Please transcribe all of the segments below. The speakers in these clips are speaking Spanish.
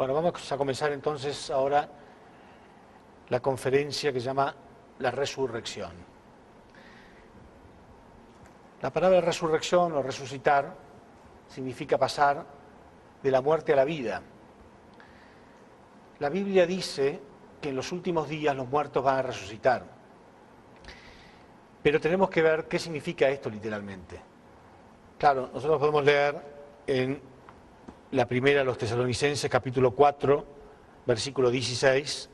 Bueno, vamos a comenzar entonces ahora la conferencia que se llama La Resurrección. La palabra resurrección o resucitar significa pasar de la muerte a la vida. La Biblia dice que en los últimos días los muertos van a resucitar. Pero tenemos que ver qué significa esto literalmente. Claro, nosotros podemos leer en la primera de los Tesalonicenses, capítulo 4, versículo 16,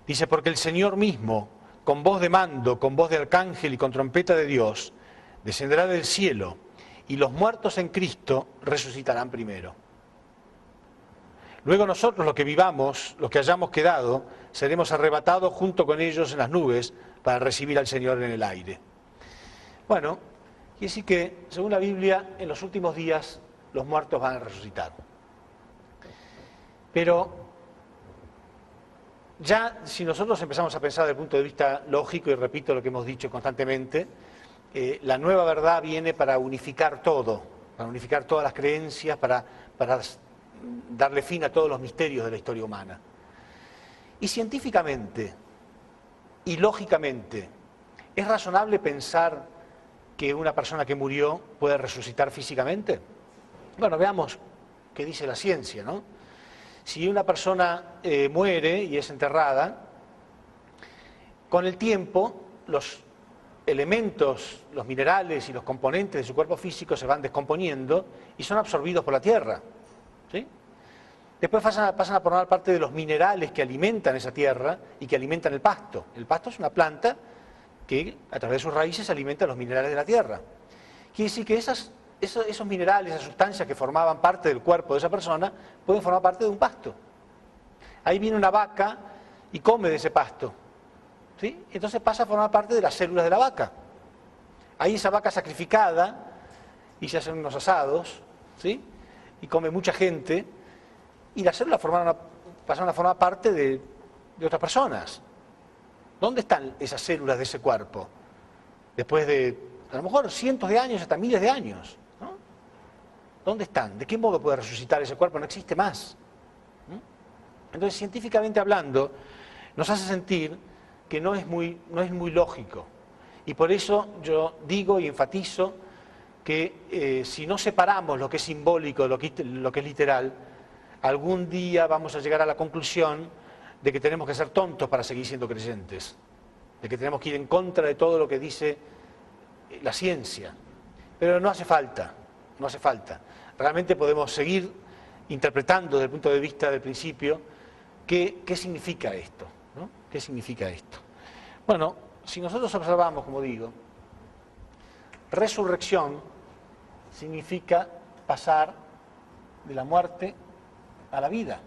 dice, porque el Señor mismo, con voz de mando, con voz de arcángel y con trompeta de Dios, descenderá del cielo, y los muertos en Cristo resucitarán primero. Luego nosotros, los que vivamos, los que hayamos quedado, seremos arrebatados junto con ellos en las nubes para recibir al Señor en el aire. Bueno, quiere decir que, según la Biblia, en los últimos días los muertos van a resucitar. Pero ya si nosotros empezamos a pensar desde el punto de vista lógico, y repito lo que hemos dicho constantemente, la nueva verdad viene para unificar todo, para unificar todas las creencias, para darle fin a todos los misterios de la historia humana. Y científicamente y lógicamente, ¿es razonable pensar que una persona que murió puede resucitar físicamente? Bueno, veamos qué dice la ciencia, ¿no? Si una persona muere y es enterrada, con el tiempo los elementos, los minerales y los componentes de su cuerpo físico se van descomponiendo y son absorbidos por la tierra, ¿sí? Después pasan a formar parte de los minerales que alimentan esa tierra y que alimentan el pasto. El pasto es una planta que a través de sus raíces alimenta los minerales de la tierra. Quiere decir que esos minerales, esas sustancias que formaban parte del cuerpo de esa persona, pueden formar parte de un pasto. Ahí viene una vaca y come de ese pasto, ¿sí? Entonces pasa a formar parte de las células de la vaca. Ahí esa vaca sacrificada, y se hacen unos asados, ¿sí? Y come mucha gente, y las células pasaron a formar parte de otras personas. ¿Dónde están esas células de ese cuerpo? Después de, a lo mejor, cientos de años, hasta miles de años, ¿no? ¿Dónde están? ¿De qué modo puede resucitar ese cuerpo? No existe más. Entonces, científicamente hablando, nos hace sentir que no es muy lógico. Y por eso yo digo y enfatizo que si no separamos lo que es simbólico de lo que es literal, algún día vamos a llegar a la conclusión de que tenemos que ser tontos para seguir siendo creyentes, de que tenemos que ir en contra de todo lo que dice la ciencia. Pero no hace falta, no hace falta. Realmente podemos seguir interpretando desde el punto de vista del principio qué significa esto, ¿no? ¿Qué significa esto? Bueno, si nosotros observamos, como digo, resurrección significa pasar de la muerte a la vida.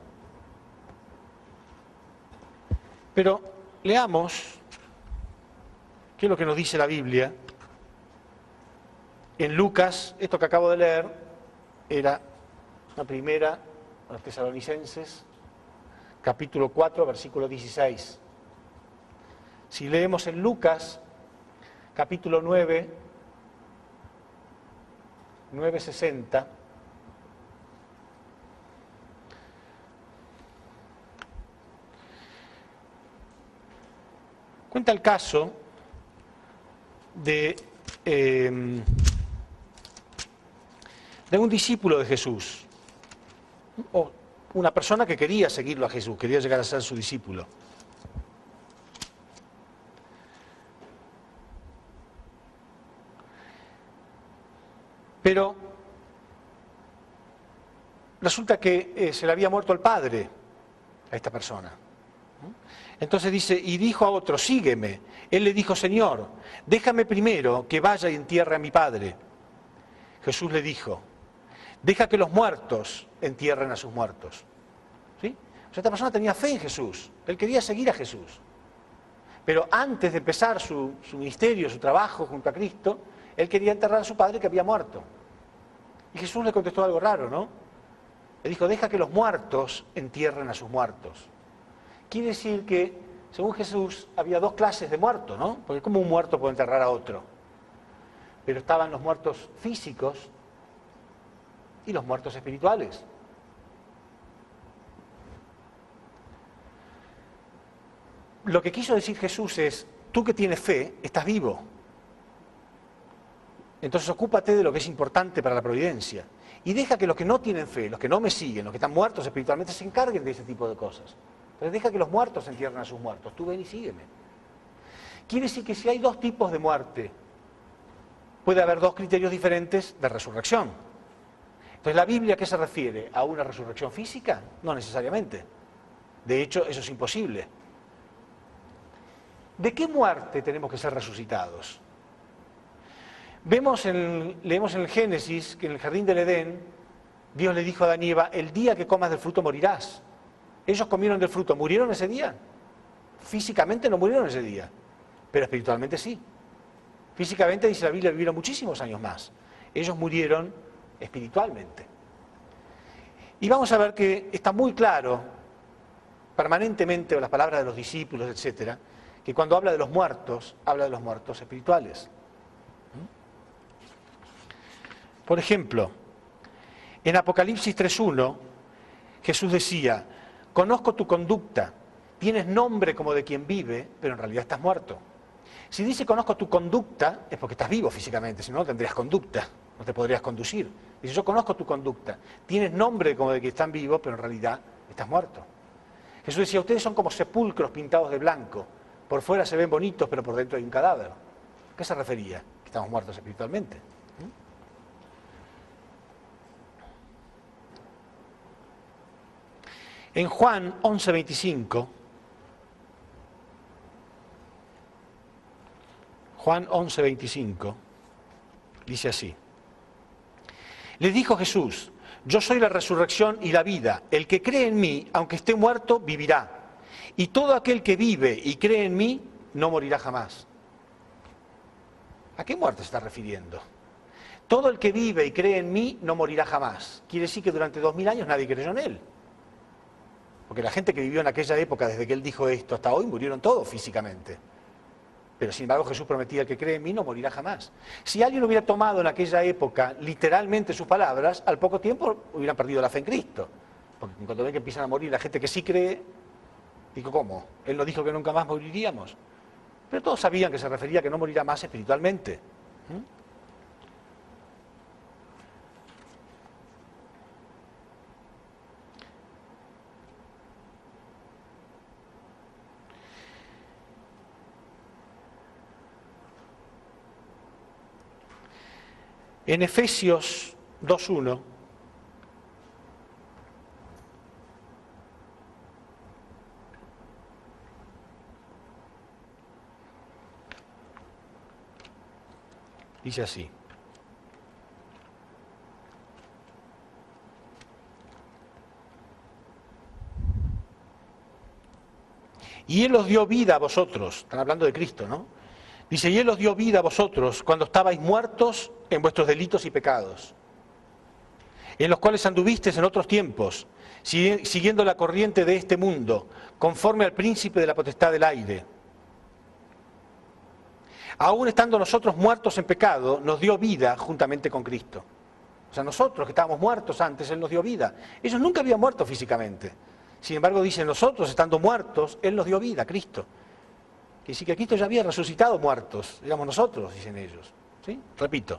Pero leamos qué es lo que nos dice la Biblia. En Lucas, esto que acabo de leer, era la primera a los Tesalonicenses, capítulo 4, versículo 16. Si leemos en Lucas, capítulo 9, 9:60, cuenta el caso de un discípulo de Jesús, o una persona que quería seguirlo a Jesús, quería llegar a ser su discípulo. Pero resulta que se le había muerto el padre a esta persona. Entonces dice, y dijo a otro, sígueme. Él le dijo, Señor, déjame primero que vaya y entierre a mi padre. Jesús le dijo, deja que los muertos entierren a sus muertos. ¿Sí? O sea, esta persona tenía fe en Jesús, él quería seguir a Jesús. Pero antes de empezar su ministerio, su trabajo junto a Cristo, él quería enterrar a su padre que había muerto. Y Jesús le contestó algo raro, ¿no? Le dijo, deja que los muertos entierren a sus muertos. Quiere decir que, según Jesús, había dos clases de muertos, ¿no? Porque ¿cómo un muerto puede enterrar a otro? Pero estaban los muertos físicos y los muertos espirituales. Lo que quiso decir Jesús es, tú que tienes fe, estás vivo. Entonces ocúpate de lo que es importante para la providencia. Y deja que los que no tienen fe, los que no me siguen, los que están muertos espiritualmente, se encarguen de ese tipo de cosas. Entonces deja que los muertos entierren a sus muertos. Tú ven y sígueme. Quiere decir que si hay dos tipos de muerte, puede haber dos criterios diferentes de resurrección. Entonces, ¿la Biblia a qué se refiere? ¿A una resurrección física? No necesariamente. De hecho, eso es imposible. ¿De qué muerte tenemos que ser resucitados? Leemos en el Génesis que en el jardín del Edén, Dios le dijo a Adán y Eva, el día que comas del fruto morirás. Ellos comieron del fruto, ¿murieron ese día? Físicamente no murieron ese día, pero espiritualmente sí. Físicamente, dice la Biblia, vivieron muchísimos años más. Ellos murieron espiritualmente. Y vamos a ver que está muy claro, permanentemente, en las palabras de los discípulos, etcétera, que cuando habla de los muertos, habla de los muertos espirituales. Por ejemplo, en Apocalipsis 3:1, Jesús decía, conozco tu conducta, tienes nombre como de quien vive, pero en realidad estás muerto. Si dice conozco tu conducta, es porque estás vivo físicamente, si no, no tendrías conducta, no te podrías conducir. Dice, yo conozco tu conducta, tienes nombre como de que están vivos, pero en realidad estás muerto. Jesús decía, ustedes son como sepulcros pintados de blanco, por fuera se ven bonitos, pero por dentro hay un cadáver. ¿A qué se refería? Que estamos muertos espiritualmente. En Juan 11:25, Juan 11:25, dice así. Les dijo Jesús, yo soy la resurrección y la vida. El que cree en mí, aunque esté muerto, vivirá. Y todo aquel que vive y cree en mí, no morirá jamás. ¿A qué muerte se está refiriendo? Todo el que vive y cree en mí, no morirá jamás. Quiere decir que durante 2000 años nadie creyó en él. Porque la gente que vivió en aquella época, desde que él dijo esto hasta hoy, murieron todos físicamente. Pero sin embargo Jesús prometía que cree en mí no morirá jamás. Si alguien hubiera tomado en aquella época literalmente sus palabras, al poco tiempo hubieran perdido la fe en Cristo. Porque cuando ven que empiezan a morir la gente que sí cree, digo, ¿cómo? Él no dijo que nunca más moriríamos. Pero todos sabían que se refería a que no morirá más espiritualmente. En Efesios 2:1, dice así. Y Él os dio vida a vosotros, están hablando de Cristo, ¿no? Dice, y Él os dio vida a vosotros cuando estabais muertos en vuestros delitos y pecados, en los cuales anduvisteis en otros tiempos, siguiendo la corriente de este mundo, conforme al príncipe de la potestad del aire. Aún estando nosotros muertos en pecado, nos dio vida juntamente con Cristo. O sea, nosotros que estábamos muertos antes, Él nos dio vida. Ellos nunca habían muerto físicamente. Sin embargo, dicen nosotros, estando muertos, Él nos dio vida, Cristo. Quiere decir que Cristo ya había resucitado muertos, digamos nosotros, dicen ellos. ¿Sí? Repito.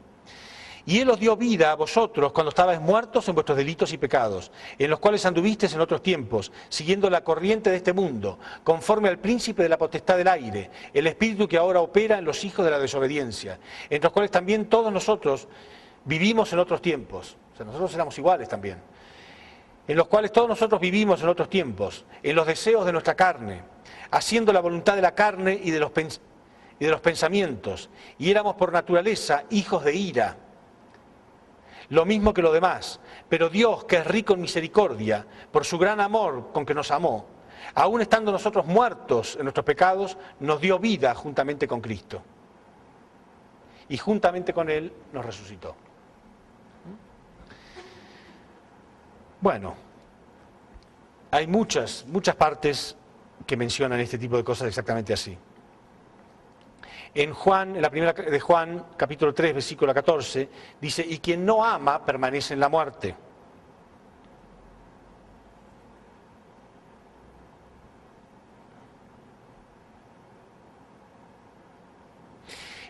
Y Él os dio vida a vosotros cuando estabais muertos en vuestros delitos y pecados, en los cuales anduvisteis en otros tiempos, siguiendo la corriente de este mundo, conforme al príncipe de la potestad del aire, el espíritu que ahora opera en los hijos de la desobediencia, entre los cuales también todos nosotros vivimos en otros tiempos. O sea, nosotros éramos iguales también. En los cuales todos nosotros vivimos en otros tiempos, en los deseos de nuestra carne, haciendo la voluntad de la carne y de los pensamientos, y éramos por naturaleza hijos de ira, lo mismo que los demás, pero Dios, que es rico en misericordia, por su gran amor con que nos amó, aun estando nosotros muertos en nuestros pecados, nos dio vida juntamente con Cristo, y juntamente con Él nos resucitó. Bueno, hay muchas partes que mencionan este tipo de cosas exactamente así. En la primera de Juan, capítulo 3, versículo 14, dice, y quien no ama permanece en la muerte.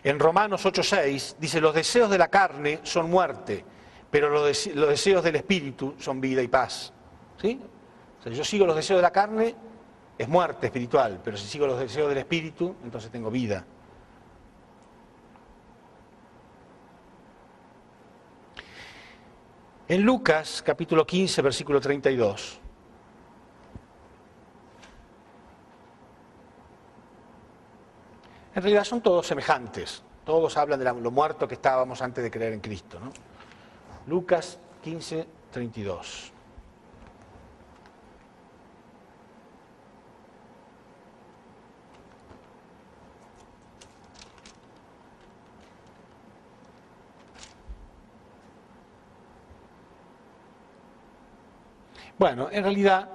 En Romanos 8:6 dice, los deseos de la carne son muerte, pero los deseos del Espíritu son vida y paz. ¿Sí? O sea, yo sigo los deseos de la carne, es muerte espiritual, pero si sigo los deseos del Espíritu, entonces tengo vida. En Lucas, capítulo 15, versículo 32. En realidad son todos semejantes. Todos hablan de lo muerto que estábamos antes de creer en Cristo, ¿no? Lucas 15, 32. Bueno, en realidad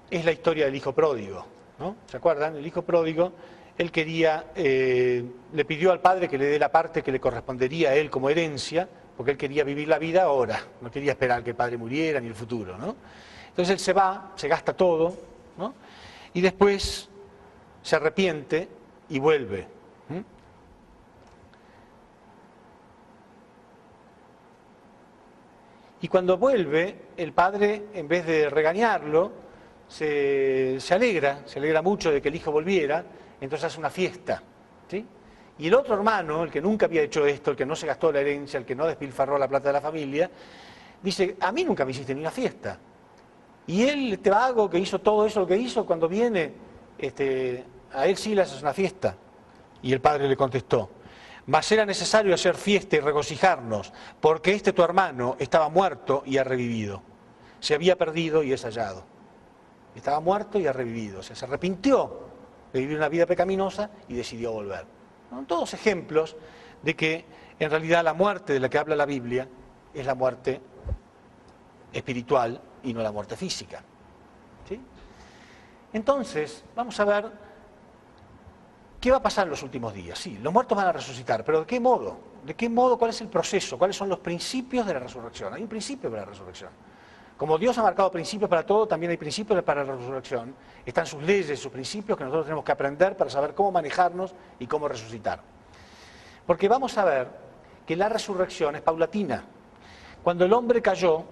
es la historia del hijo pródigo, ¿no? ¿Se acuerdan? El hijo pródigo, él quería, le pidió al padre que le dé la parte que le correspondería a él como herencia, porque él quería vivir la vida ahora, no quería esperar que el padre muriera ni el futuro, ¿no? Entonces él se va, se gasta todo, ¿no? Y después se arrepiente y vuelve. Y cuando vuelve, el padre, en vez de regañarlo, se alegra mucho de que el hijo volviera, entonces hace una fiesta, ¿sí? Y el otro hermano, el que nunca había hecho esto, el que no se gastó la herencia, el que no despilfarró la plata de la familia, dice, a mí nunca me hiciste ni una fiesta. Y él, este vago que hizo todo eso lo que hizo, cuando viene, a él sí le haces una fiesta. Y el padre le contestó, mas era necesario hacer fiesta y regocijarnos, porque este tu hermano estaba muerto y ha revivido. Se había perdido y es hallado. Estaba muerto y ha revivido. O sea, se arrepintió de vivir una vida pecaminosa y decidió volver. Son todos ejemplos de que en realidad la muerte de la que habla la Biblia es la muerte espiritual y no la muerte física. ¿Sí? Entonces, vamos a ver qué va a pasar en los últimos días. Sí, los muertos van a resucitar, pero ¿de qué modo? ¿De qué modo? ¿Cuál es el proceso? ¿Cuáles son los principios de la resurrección? Hay un principio para la resurrección. Como Dios ha marcado principios para todo, también hay principios para la resurrección. Están sus leyes, sus principios que nosotros tenemos que aprender para saber cómo manejarnos y cómo resucitar. Porque vamos a ver que la resurrección es paulatina. Cuando el hombre cayó,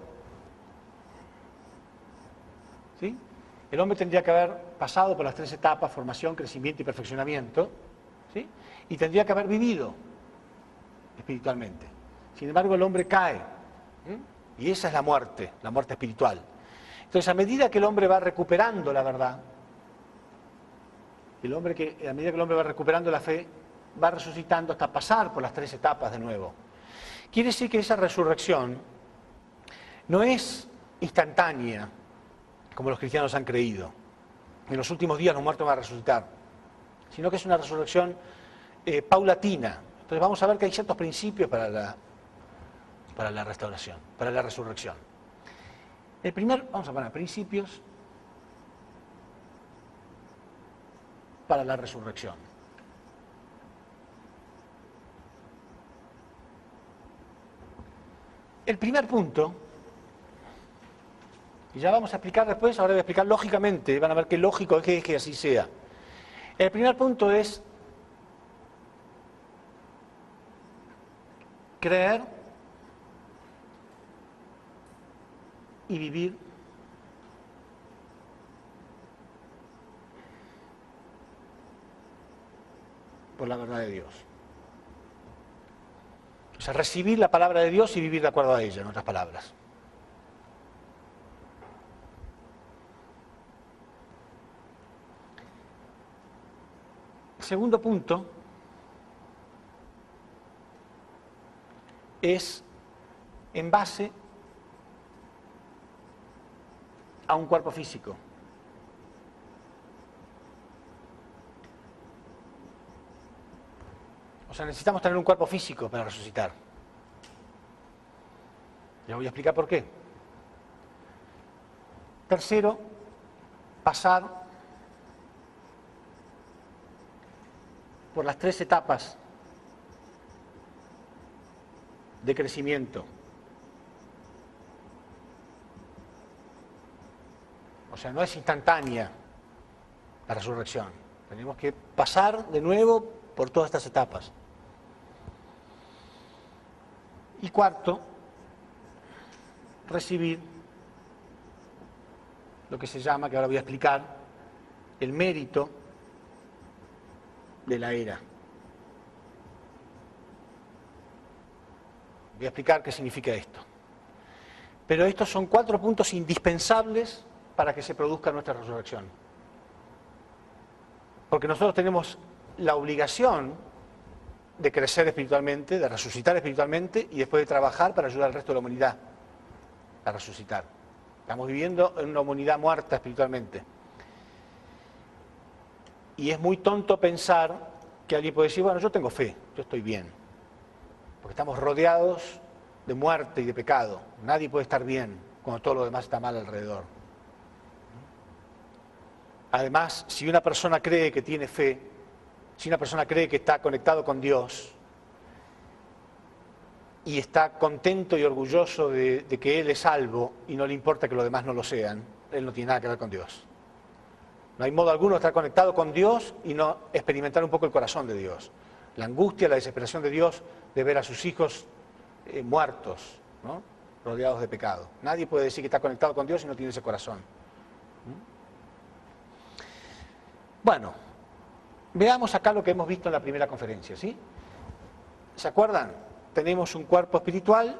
¿sí? El hombre tendría que haber pasado por las 3 etapas, formación, crecimiento y perfeccionamiento, ¿sí? Y tendría que haber vivido espiritualmente. Sin embargo, el hombre cae, ¿sí? Y esa es la muerte espiritual. Entonces, a medida que el hombre va recuperando la verdad, a medida que el hombre va recuperando la fe, va resucitando hasta pasar por las 3 etapas de nuevo. Quiere decir que esa resurrección no es instantánea, como los cristianos han creído. En los últimos días los muertos van a resucitar, sino que es una resurrección paulatina. Entonces vamos a ver que hay ciertos principios para la restauración, para la resurrección. Vamos a poner principios para la resurrección. El primer punto, y ya vamos a explicar después, ahora voy a explicar lógicamente, van a ver qué lógico es que así sea. El primer punto es creer y vivir por la verdad de Dios. O sea, recibir la palabra de Dios y vivir de acuerdo a ella, en otras palabras. Segundo punto es en base a un cuerpo físico. O sea, necesitamos tener un cuerpo físico para resucitar. Ya voy a explicar por qué. Tercero, pasar por las 3 etapas de crecimiento. O sea, no es instantánea la resurrección. Tenemos que pasar de nuevo por todas estas etapas. Y cuarto, recibir lo que se llama, que ahora voy a explicar, el mérito de la era. Voy a explicar qué significa esto. Pero estos son 4 puntos indispensables para que se produzca nuestra resurrección. Porque nosotros tenemos la obligación de crecer espiritualmente, de resucitar espiritualmente y después de trabajar para ayudar al resto de la humanidad a resucitar. Estamos viviendo en una humanidad muerta espiritualmente. Y es muy tonto pensar que alguien puede decir, bueno, yo tengo fe, yo estoy bien. Porque estamos rodeados de muerte y de pecado. Nadie puede estar bien cuando todo lo demás está mal alrededor. Además, si una persona cree que tiene fe, si una persona cree que está conectado con Dios y está contento y orgulloso de que Él es salvo y no le importa que los demás no lo sean, Él no tiene nada que ver con Dios. No hay modo alguno de estar conectado con Dios y no experimentar un poco el corazón de Dios. La angustia, la desesperación de Dios de ver a sus hijos muertos, ¿no? Rodeados de pecado. Nadie puede decir que está conectado con Dios y no tiene ese corazón. Bueno, veamos acá lo que hemos visto en la primera conferencia, ¿sí? ¿Se acuerdan? Tenemos un cuerpo espiritual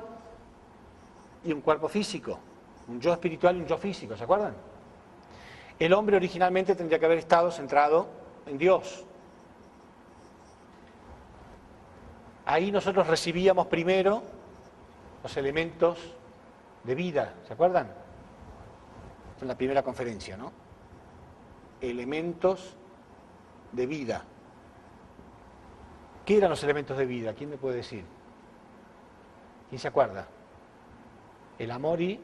y un cuerpo físico. Un yo espiritual y un yo físico, ¿se acuerdan? El hombre originalmente tendría que haber estado centrado en Dios. Ahí nosotros recibíamos primero los elementos de vida, ¿se acuerdan? En la primera conferencia, ¿no? Elementos de vida. ¿Qué eran los elementos de vida? ¿Quién me puede decir? ¿Quién se acuerda? El amor y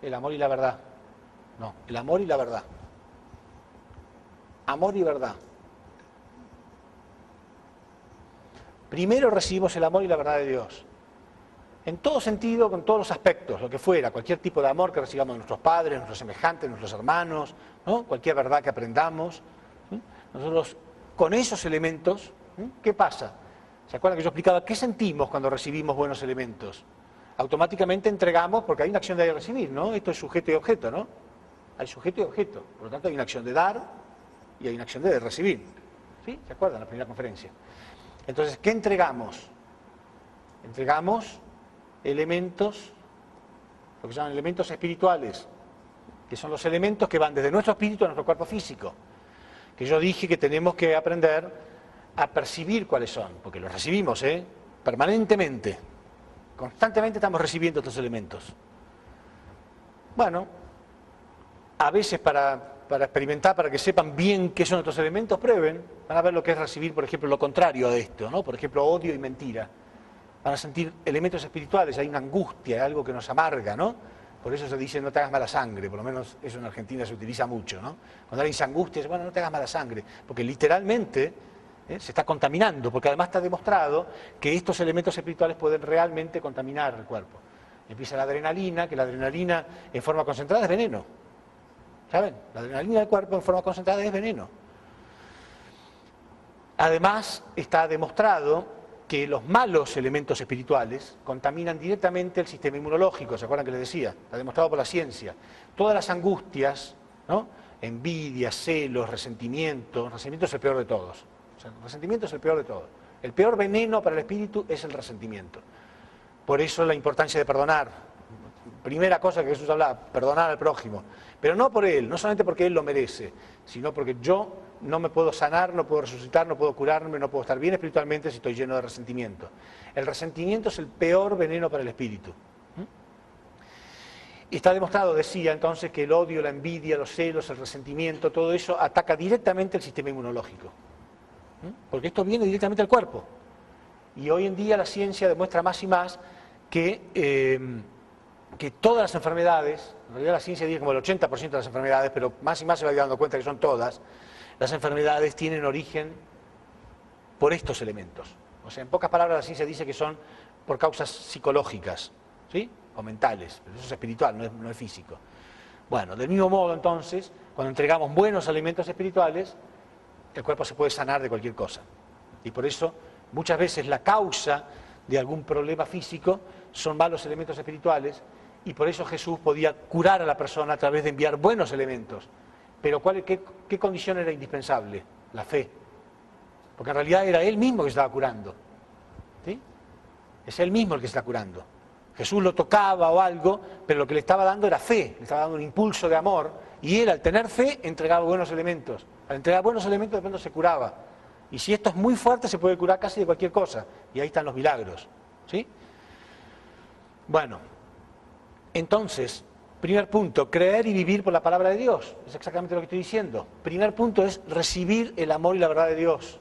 la verdad. No, el amor y la verdad. Amor y verdad. Primero recibimos el amor y la verdad de Dios. En todo sentido, con todos los aspectos, lo que fuera, cualquier tipo de amor que recibamos de nuestros padres, nuestros semejantes, nuestros hermanos, ¿no? Cualquier verdad que aprendamos. ¿Sí? Nosotros, con esos elementos, ¿sí? ¿Qué pasa? ¿Se acuerdan que yo explicaba qué sentimos cuando recibimos buenos elementos? Automáticamente entregamos, porque hay una acción de recibir, ¿no? Esto es sujeto y objeto, ¿no? Hay sujeto y objeto. Por lo tanto, hay una acción de dar y hay una acción de recibir. ¿Sí? ¿Se acuerdan? En la primera conferencia. Entonces, ¿qué entregamos? Entregamos elementos, lo que se llaman elementos espirituales, que son los elementos que van desde nuestro espíritu a nuestro cuerpo físico. Que yo dije que tenemos que aprender a percibir cuáles son, porque los recibimos, permanentemente. Constantemente estamos recibiendo estos elementos. Bueno, a veces para experimentar, para que sepan bien qué son estos elementos, prueben, van a ver lo que es recibir, por ejemplo, lo contrario de esto, ¿no? Por ejemplo, odio y mentira. Van a sentir elementos espirituales, hay una angustia, hay algo que nos amarga, ¿no? Por eso se dice no te hagas mala sangre, por lo menos eso en Argentina se utiliza mucho, ¿no? Cuando alguien se angustia, dice, bueno, no te hagas mala sangre, porque literalmente se está contaminando, porque además está demostrado que estos elementos espirituales pueden realmente contaminar el cuerpo. Empieza la adrenalina, que la adrenalina en forma concentrada es veneno. ¿Saben? La adrenalina del cuerpo en forma concentrada es veneno. Además, está demostrado que los malos elementos espirituales contaminan directamente el sistema inmunológico, ¿se acuerdan que les decía? Está demostrado por la ciencia. Todas las angustias, ¿no? Envidia, celos, resentimiento es el peor de todos. O sea, el resentimiento es el peor de todos. El peor veneno para el espíritu es el resentimiento. Por eso la importancia de perdonar. Primera cosa que Jesús hablaba, perdonar al prójimo. Pero no por él, no solamente porque él lo merece, sino porque yo no me puedo sanar, no puedo resucitar, no puedo curarme, no puedo estar bien espiritualmente si estoy lleno de resentimiento. El resentimiento es el peor veneno para el espíritu. Y está demostrado, decía entonces, que el odio, la envidia, los celos, el resentimiento, todo eso ataca directamente el sistema inmunológico. Porque esto viene directamente al cuerpo. Y hoy en día la ciencia demuestra más y más que todas las enfermedades, en realidad la ciencia dice como el 80% de las enfermedades, pero más y más se va dando cuenta que son todas, las enfermedades tienen origen por estos elementos. O sea, en pocas palabras la ciencia dice que son por causas psicológicas, ¿sí? O mentales, pero eso es espiritual, no es físico. Bueno, del mismo modo entonces, cuando entregamos buenos alimentos espirituales, el cuerpo se puede sanar de cualquier cosa. Y por eso, muchas veces la causa de algún problema físico son malos elementos espirituales, y por eso Jesús podía curar a la persona a través de enviar buenos elementos. Pero ¿qué condición era indispensable? La fe. Porque en realidad era Él mismo que estaba curando. ¿Sí? Es Él mismo el que está curando. Jesús lo tocaba o algo, pero lo que le estaba dando era fe, le estaba dando un impulso de amor, y Él, al tener fe, entregaba buenos elementos. Al entregar buenos elementos, de pronto se curaba. Y si esto es muy fuerte, se puede curar casi de cualquier cosa. Y ahí están los milagros. ¿Sí? Bueno, entonces, primer punto, creer y vivir por la palabra de Dios. Es exactamente lo que estoy diciendo. Primer punto es recibir el amor y la verdad de Dios.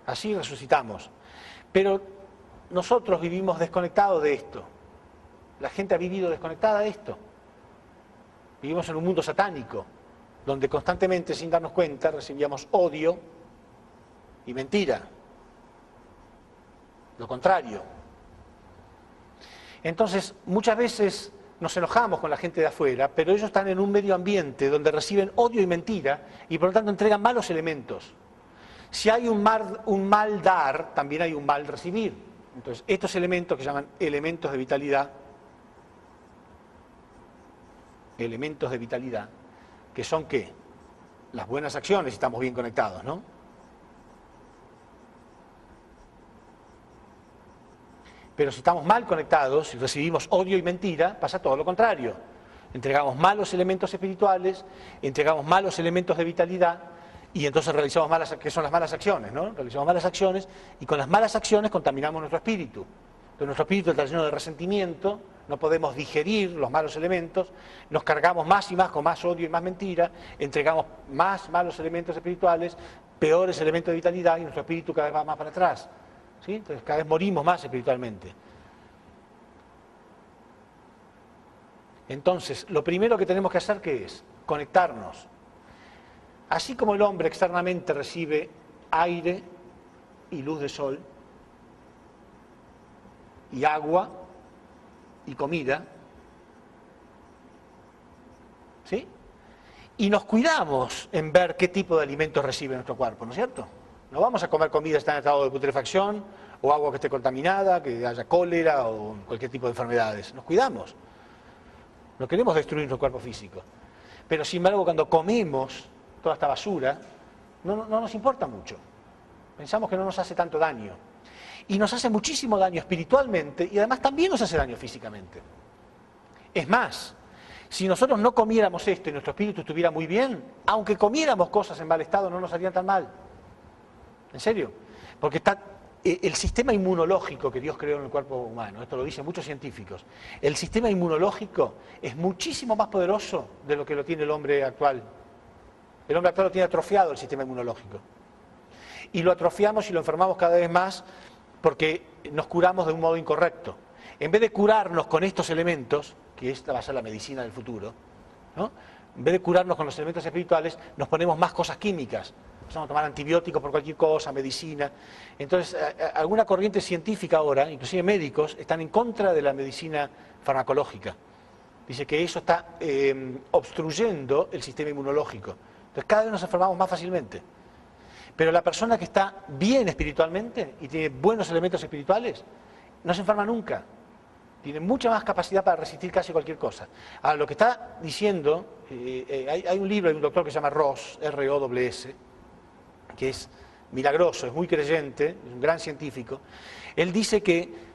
Así resucitamos. Pero nosotros vivimos desconectados de esto. La gente ha vivido desconectada de esto. Vivimos en un mundo satánico, donde constantemente, sin darnos cuenta, recibíamos odio y mentira. Lo contrario. Entonces, muchas veces nos enojamos con la gente de afuera, pero ellos están en un medio ambiente donde reciben odio y mentira, y por lo tanto entregan malos elementos. Si hay un mal dar, también hay un mal recibir. Entonces, estos elementos que se llaman elementos de vitalidad, que son ¿qué? Las buenas acciones, si estamos bien conectados, ¿no? Pero si estamos mal conectados, si recibimos odio y mentira, pasa todo lo contrario. Entregamos malos elementos espirituales, entregamos malos elementos de vitalidad, y entonces realizamos que son las malas acciones, ¿no? Realizamos malas acciones, y con las malas acciones contaminamos nuestro espíritu. Entonces nuestro espíritu está lleno de resentimiento, no podemos digerir los malos elementos, nos cargamos más y más con más odio y más mentira, entregamos más malos elementos espirituales, peores elementos de vitalidad, y nuestro espíritu cada vez va más para atrás. ¿Sí? Entonces cada vez morimos más espiritualmente. Entonces, lo primero que tenemos que hacer, ¿qué es? Conectarnos. Así como el hombre externamente recibe aire y luz de sol, y agua y comida, ¿sí? Y nos cuidamos en ver qué tipo de alimentos recibe nuestro cuerpo, ¿no es cierto? No vamos a comer comida que está en estado de putrefacción, o agua que esté contaminada, que haya cólera o cualquier tipo de enfermedades. Nos cuidamos. No queremos destruir nuestro cuerpo físico. Pero sin embargo, cuando comemos toda esta basura, no nos importa mucho. Pensamos que no nos hace tanto daño. Y nos hace muchísimo daño espiritualmente, y además también nos hace daño físicamente. Es más, si nosotros no comiéramos esto y nuestro espíritu estuviera muy bien, aunque comiéramos cosas en mal estado, no nos harían tan mal. ¿En serio? Porque está el sistema inmunológico que Dios creó en el cuerpo humano, esto lo dicen muchos científicos, el sistema inmunológico es muchísimo más poderoso de lo que lo tiene el hombre actual. El hombre actual lo tiene atrofiado, el sistema inmunológico. Y lo atrofiamos y lo enfermamos cada vez más porque nos curamos de un modo incorrecto. En vez de curarnos con estos elementos, que esta va a ser la medicina del futuro, ¿no? En vez de curarnos con los elementos espirituales, nos ponemos más cosas químicas. Empezamos a tomar antibióticos por cualquier cosa, medicina. Entonces, alguna corriente científica ahora, inclusive médicos, están en contra de la medicina farmacológica. Dice que eso está obstruyendo el sistema inmunológico. Entonces, cada vez nos enfermamos más fácilmente. Pero la persona que está bien espiritualmente y tiene buenos elementos espirituales, no se enferma nunca. Tiene mucha más capacidad para resistir casi cualquier cosa. Ahora, lo que está diciendo, hay un libro de un doctor que se llama Ross, R-O-S, que es milagroso, es muy creyente, es un gran científico. Él dice que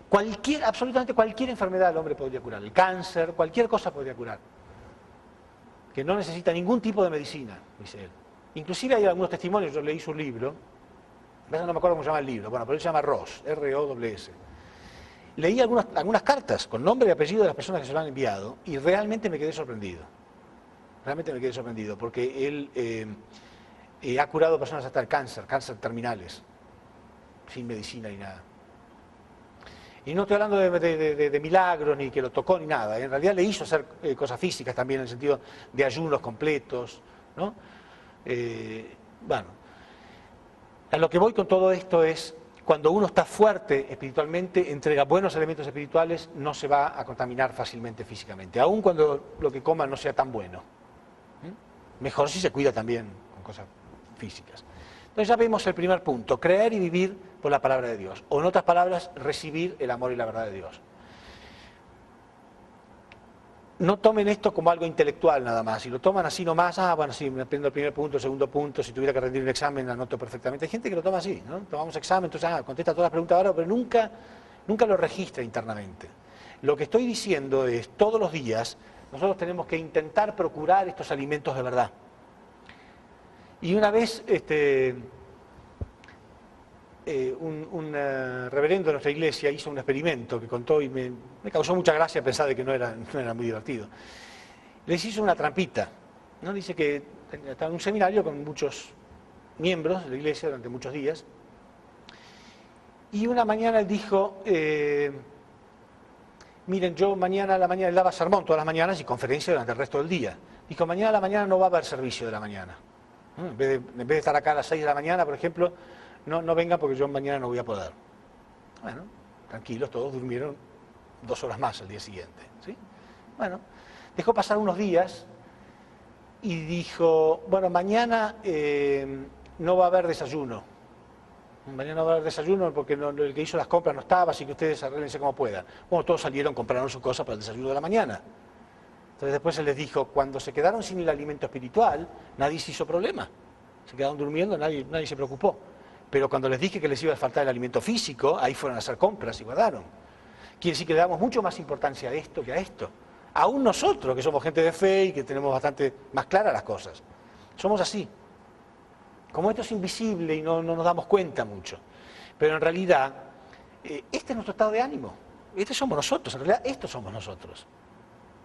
absolutamente cualquier enfermedad el hombre podría curar. El cáncer, cualquier cosa podría curar. Que no necesita ningún tipo de medicina, dice él. Inclusive hay algunos testimonios, yo leí su libro, no me acuerdo cómo se llama el libro, bueno, pero él se llama Ross, R-O-S. Leí algunas cartas con nombre y apellido de las personas que se lo han enviado y realmente me quedé sorprendido. Realmente me quedé sorprendido porque él ha curado personas hasta el cáncer terminales, sin medicina ni nada. Y no estoy hablando de milagros, ni que lo tocó, ni nada. En realidad le hizo hacer cosas físicas también, en el sentido de ayunos completos, ¿no? Bueno, a lo que voy con todo esto es, cuando uno está fuerte espiritualmente, entrega buenos elementos espirituales, no se va a contaminar fácilmente físicamente, aun cuando lo que coma no sea tan bueno. Mejor si se cuida también con cosas físicas. Entonces ya vemos el primer punto, creer y vivir por la palabra de Dios. O en otras palabras, recibir el amor y la verdad de Dios. No tomen esto como algo intelectual nada más. Si lo toman así nomás, bueno, sí, me aprendo el primer punto, el segundo punto, si tuviera que rendir un examen, anoto perfectamente. Hay gente que lo toma así, ¿no? Tomamos examen, entonces, contesta todas las preguntas ahora, pero nunca lo registra internamente. Lo que estoy diciendo es, todos los días, nosotros tenemos que intentar procurar estos alimentos de verdad. Y una vez, un reverendo de nuestra iglesia hizo un experimento que contó y me causó mucha gracia pensar de que no era muy divertido. Les hizo una trampita, ¿no? Dice que estaba en un seminario con muchos miembros de la iglesia durante muchos días, y una mañana él dijo, miren, yo mañana a la mañana, él daba sermón todas las mañanas y conferencia durante el resto del día. Dijo, mañana a la mañana no va a haber servicio de la mañana. En vez de estar acá a las 6 de la mañana, por ejemplo, no vengan porque yo mañana no voy a poder. Bueno, tranquilos, todos durmieron 2 horas más al día siguiente, ¿sí? Bueno, dejó pasar unos días y dijo, bueno, mañana no va a haber desayuno. Mañana no va a haber desayuno porque el que hizo las compras no estaba, así que ustedes arréglense como puedan. Bueno, todos salieron, compraron sus cosas para el desayuno de la mañana. Entonces después se les dijo, cuando se quedaron sin el alimento espiritual, nadie se hizo problema. Se quedaron durmiendo, nadie se preocupó. Pero cuando les dije que les iba a faltar el alimento físico, ahí fueron a hacer compras y guardaron. Quiere decir que le damos mucho más importancia a esto que a esto. Aún nosotros, que somos gente de fe y que tenemos bastante más claras las cosas. Somos así. Como esto es invisible y no nos damos cuenta mucho. Pero en realidad, este es nuestro estado de ánimo. Este somos nosotros, en realidad estos somos nosotros.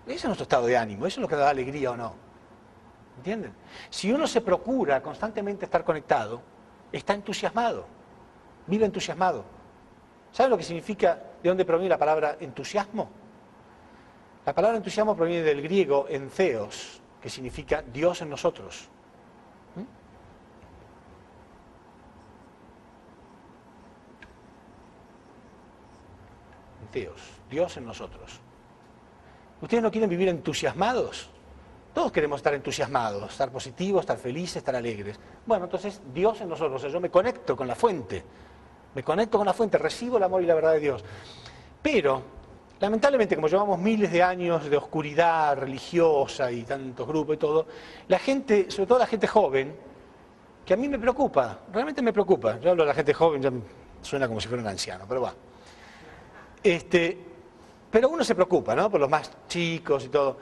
Ese es nuestro estado de ánimo, eso es lo que da alegría o no. ¿Entienden? Si uno se procura constantemente estar conectado, está entusiasmado, vive entusiasmado. ¿Sabe lo que significa, de dónde proviene la palabra entusiasmo? La palabra entusiasmo proviene del griego entheos, que significa Dios en nosotros. Entheos, Dios en nosotros. ¿Ustedes no quieren vivir entusiasmados? Todos queremos estar entusiasmados, estar positivos, estar felices, estar alegres. Bueno, entonces Dios en nosotros, o sea, yo me conecto con la fuente, recibo el amor y la verdad de Dios. Pero, lamentablemente, como llevamos miles de años de oscuridad religiosa y tantos grupos y todo, la gente, sobre todo la gente joven, que a mí me preocupa, realmente me preocupa. Yo hablo de la gente joven, ya suena como si fuera un anciano, pero va. Pero uno se preocupa, ¿no? Por los más chicos y todo.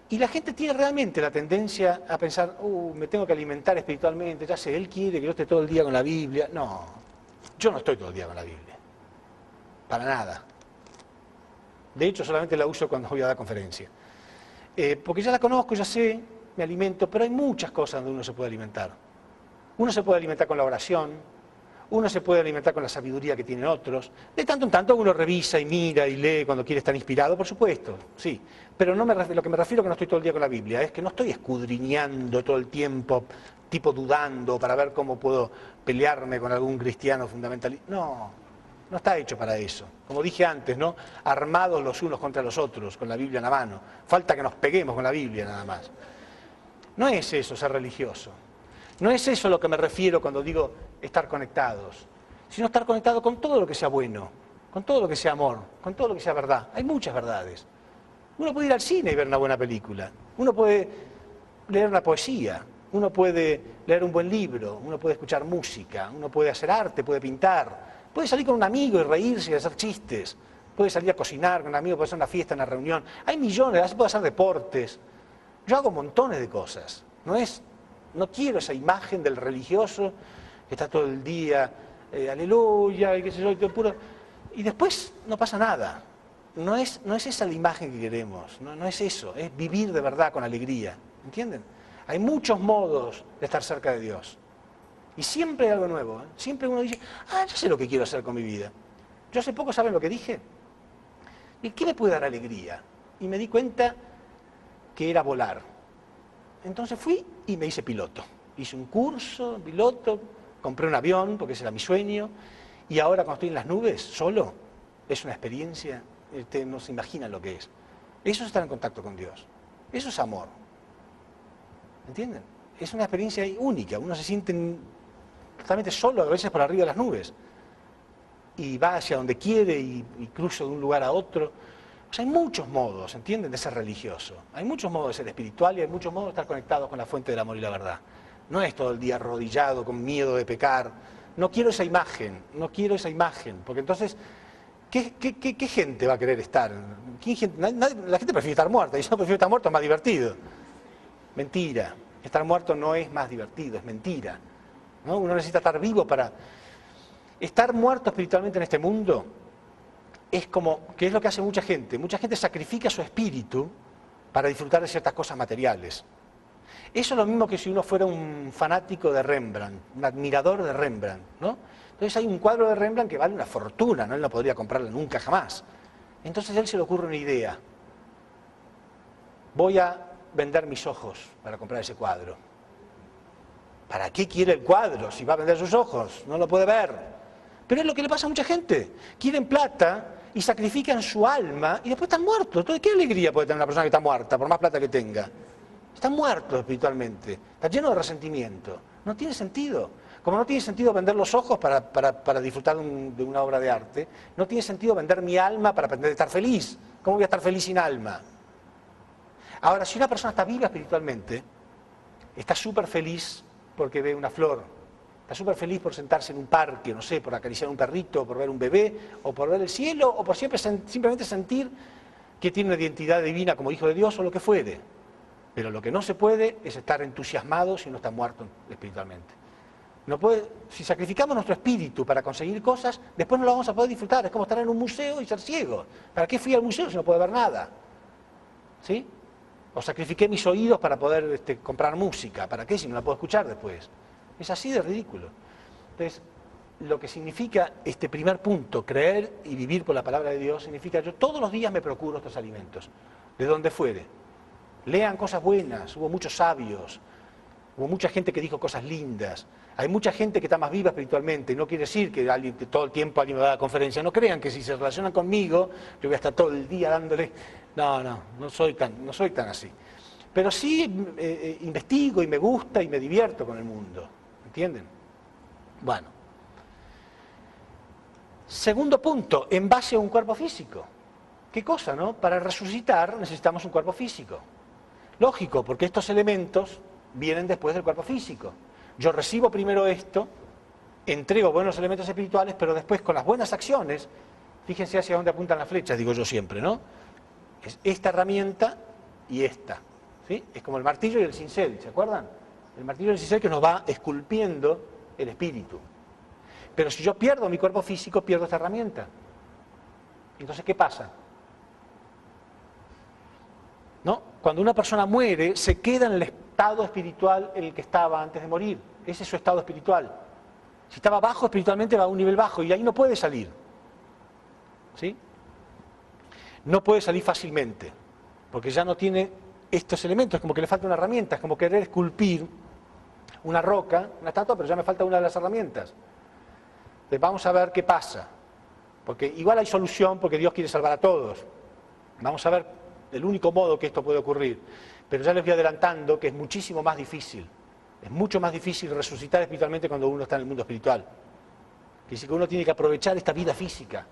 Y la gente tiene realmente la tendencia a pensar, me tengo que alimentar espiritualmente, ya sé, él quiere que yo esté todo el día con la Biblia. No, yo no estoy todo el día con la Biblia. Para nada. De hecho, solamente la uso cuando voy a dar conferencia. Porque ya la conozco, ya sé, me alimento, pero hay muchas cosas donde uno se puede alimentar. Uno se puede alimentar con la oración, uno se puede alimentar con la sabiduría que tienen otros. De tanto en tanto uno revisa y mira y lee cuando quiere estar inspirado, por supuesto, sí. Pero lo que me refiero que no estoy todo el día con la Biblia es que no estoy escudriñando todo el tiempo, tipo dudando para ver cómo puedo pelearme con algún cristiano fundamentalista. No está hecho para eso. Como dije antes, ¿no? Armados los unos contra los otros, con la Biblia en la mano. Falta que nos peguemos con la Biblia nada más. No es eso ser religioso. No es eso a lo que me refiero cuando digo estar conectados, sino estar conectado con todo lo que sea bueno, con todo lo que sea amor, con todo lo que sea verdad. Hay muchas verdades. Uno puede ir al cine y ver una buena película, uno puede leer una poesía, uno puede leer un buen libro, uno puede escuchar música, uno puede hacer arte, puede pintar, puede salir con un amigo y reírse y hacer chistes, puede salir a cocinar con un amigo, puede hacer una fiesta, una reunión. Hay millones, puede hacer deportes. Yo hago montones de cosas. No quiero esa imagen del religioso que está todo el día, aleluya, y qué sé yo, y todo puro. Y después no pasa nada. No es esa la imagen que queremos, no es eso, es vivir de verdad con alegría. ¿Entienden? Hay muchos modos de estar cerca de Dios. Y siempre hay algo nuevo. Siempre uno dice, ya sé lo que quiero hacer con mi vida. Yo hace poco, ¿saben lo que dije? ¿Y qué me puede dar alegría? Y me di cuenta que era volar. Entonces fui y me hice piloto. Hice un curso, piloto, compré un avión, porque ese era mi sueño, y ahora cuando estoy en las nubes, solo, es una experiencia, ustedes no se imaginan lo que es. Eso es estar en contacto con Dios. Eso es amor. ¿Entienden? Es una experiencia única. Uno se siente totalmente solo, a veces por arriba de las nubes. y va hacia donde quiere y cruza de un lugar a otro. O sea, hay muchos modos, ¿entienden?, de ser religioso. Hay muchos modos de ser espiritual y hay muchos modos de estar conectados con la fuente del amor y la verdad. No es todo el día arrodillado con miedo de pecar. No quiero esa imagen, no quiero esa imagen, porque entonces, ¿qué gente va a querer estar? La gente prefiere estar muerta, y yo prefiero estar muerto, es más divertido. Mentira, estar muerto no es más divertido, es mentira, ¿no? Uno necesita estar vivo para... Estar muerto espiritualmente en este mundo es como, que es lo que hace mucha gente. Mucha gente sacrifica su espíritu para disfrutar de ciertas cosas materiales. Eso es lo mismo que si uno fuera un fanático de Rembrandt, un admirador de Rembrandt, ¿no? Entonces hay un cuadro de Rembrandt que vale una fortuna, ¿no? Él no podría comprarlo nunca jamás. Entonces a él se le ocurre una idea. Voy a vender mis ojos para comprar ese cuadro. ¿Para qué quiere el cuadro si va a vender sus ojos? No lo puede ver. Pero es lo que le pasa a mucha gente. Quieren plata y sacrifican su alma y después están muertos. Entonces, ¿qué alegría puede tener una persona que está muerta, por más plata que tenga? Está muerto espiritualmente, está lleno de resentimiento. No tiene sentido. Como no tiene sentido vender los ojos para disfrutar de una obra de arte, no tiene sentido vender mi alma para aprender a estar feliz. ¿Cómo voy a estar feliz sin alma? Ahora, si una persona está viva espiritualmente, está súper feliz porque ve una flor, está súper feliz por sentarse en un parque, no sé, por acariciar un perrito, por ver un bebé, o por ver el cielo, o por simplemente sentir que tiene una identidad divina como hijo de Dios o lo que fuere. Pero lo que no se puede es estar entusiasmado si uno está muerto espiritualmente. No puede, si sacrificamos nuestro espíritu para conseguir cosas, después no lo vamos a poder disfrutar. Es como estar en un museo y ser ciego. ¿Para qué fui al museo si no puedo ver nada? ¿Sí? O sacrifiqué mis oídos para poder comprar música. ¿Para qué si no la puedo escuchar después? Es así de ridículo. Entonces, lo que significa este primer punto, creer y vivir por la palabra de Dios, significa yo todos los días me procuro estos alimentos, de donde fuere. Lean cosas buenas, hubo muchos sabios, hubo mucha gente que dijo cosas lindas, hay mucha gente que está más viva espiritualmente, no quiere decir que todo el tiempo alguien me va a dar conferencia, no crean que si se relacionan conmigo, yo voy a estar todo el día dándole, no soy tan así. Pero sí investigo y me gusta y me divierto con el mundo, ¿entienden? Bueno. Segundo punto, en base a un cuerpo físico. ¿Qué cosa, no? Para resucitar necesitamos un cuerpo físico. Lógico, porque estos elementos vienen después del cuerpo físico. Yo recibo primero esto, entrego buenos elementos espirituales, pero después con las buenas acciones, fíjense hacia dónde apuntan las flechas, digo yo siempre, ¿no? Es esta herramienta y esta, ¿sí? Es como el martillo y el cincel, ¿se acuerdan? El martillo y el cincel que nos va esculpiendo el espíritu. Pero si yo pierdo mi cuerpo físico, pierdo esta herramienta. Entonces, ¿qué pasa? ¿No? Cuando una persona muere, se queda en el estado espiritual en el que estaba antes de morir. Ese es su estado espiritual. Si estaba bajo espiritualmente, va a un nivel bajo y ahí no puede salir. ¿Sí? No puede salir fácilmente, porque ya no tiene estos elementos, es como que le falta una herramienta, es como querer esculpir una roca, una estatua, pero ya me falta una de las herramientas. Entonces vamos a ver qué pasa, porque igual hay solución, porque Dios quiere salvar a todos. Vamos a ver el único modo que esto puede ocurrir, pero ya les voy adelantando que es muchísimo más difícil, es mucho más difícil resucitar espiritualmente cuando uno está en el mundo espiritual. Quiere decir que uno tiene que aprovechar esta vida física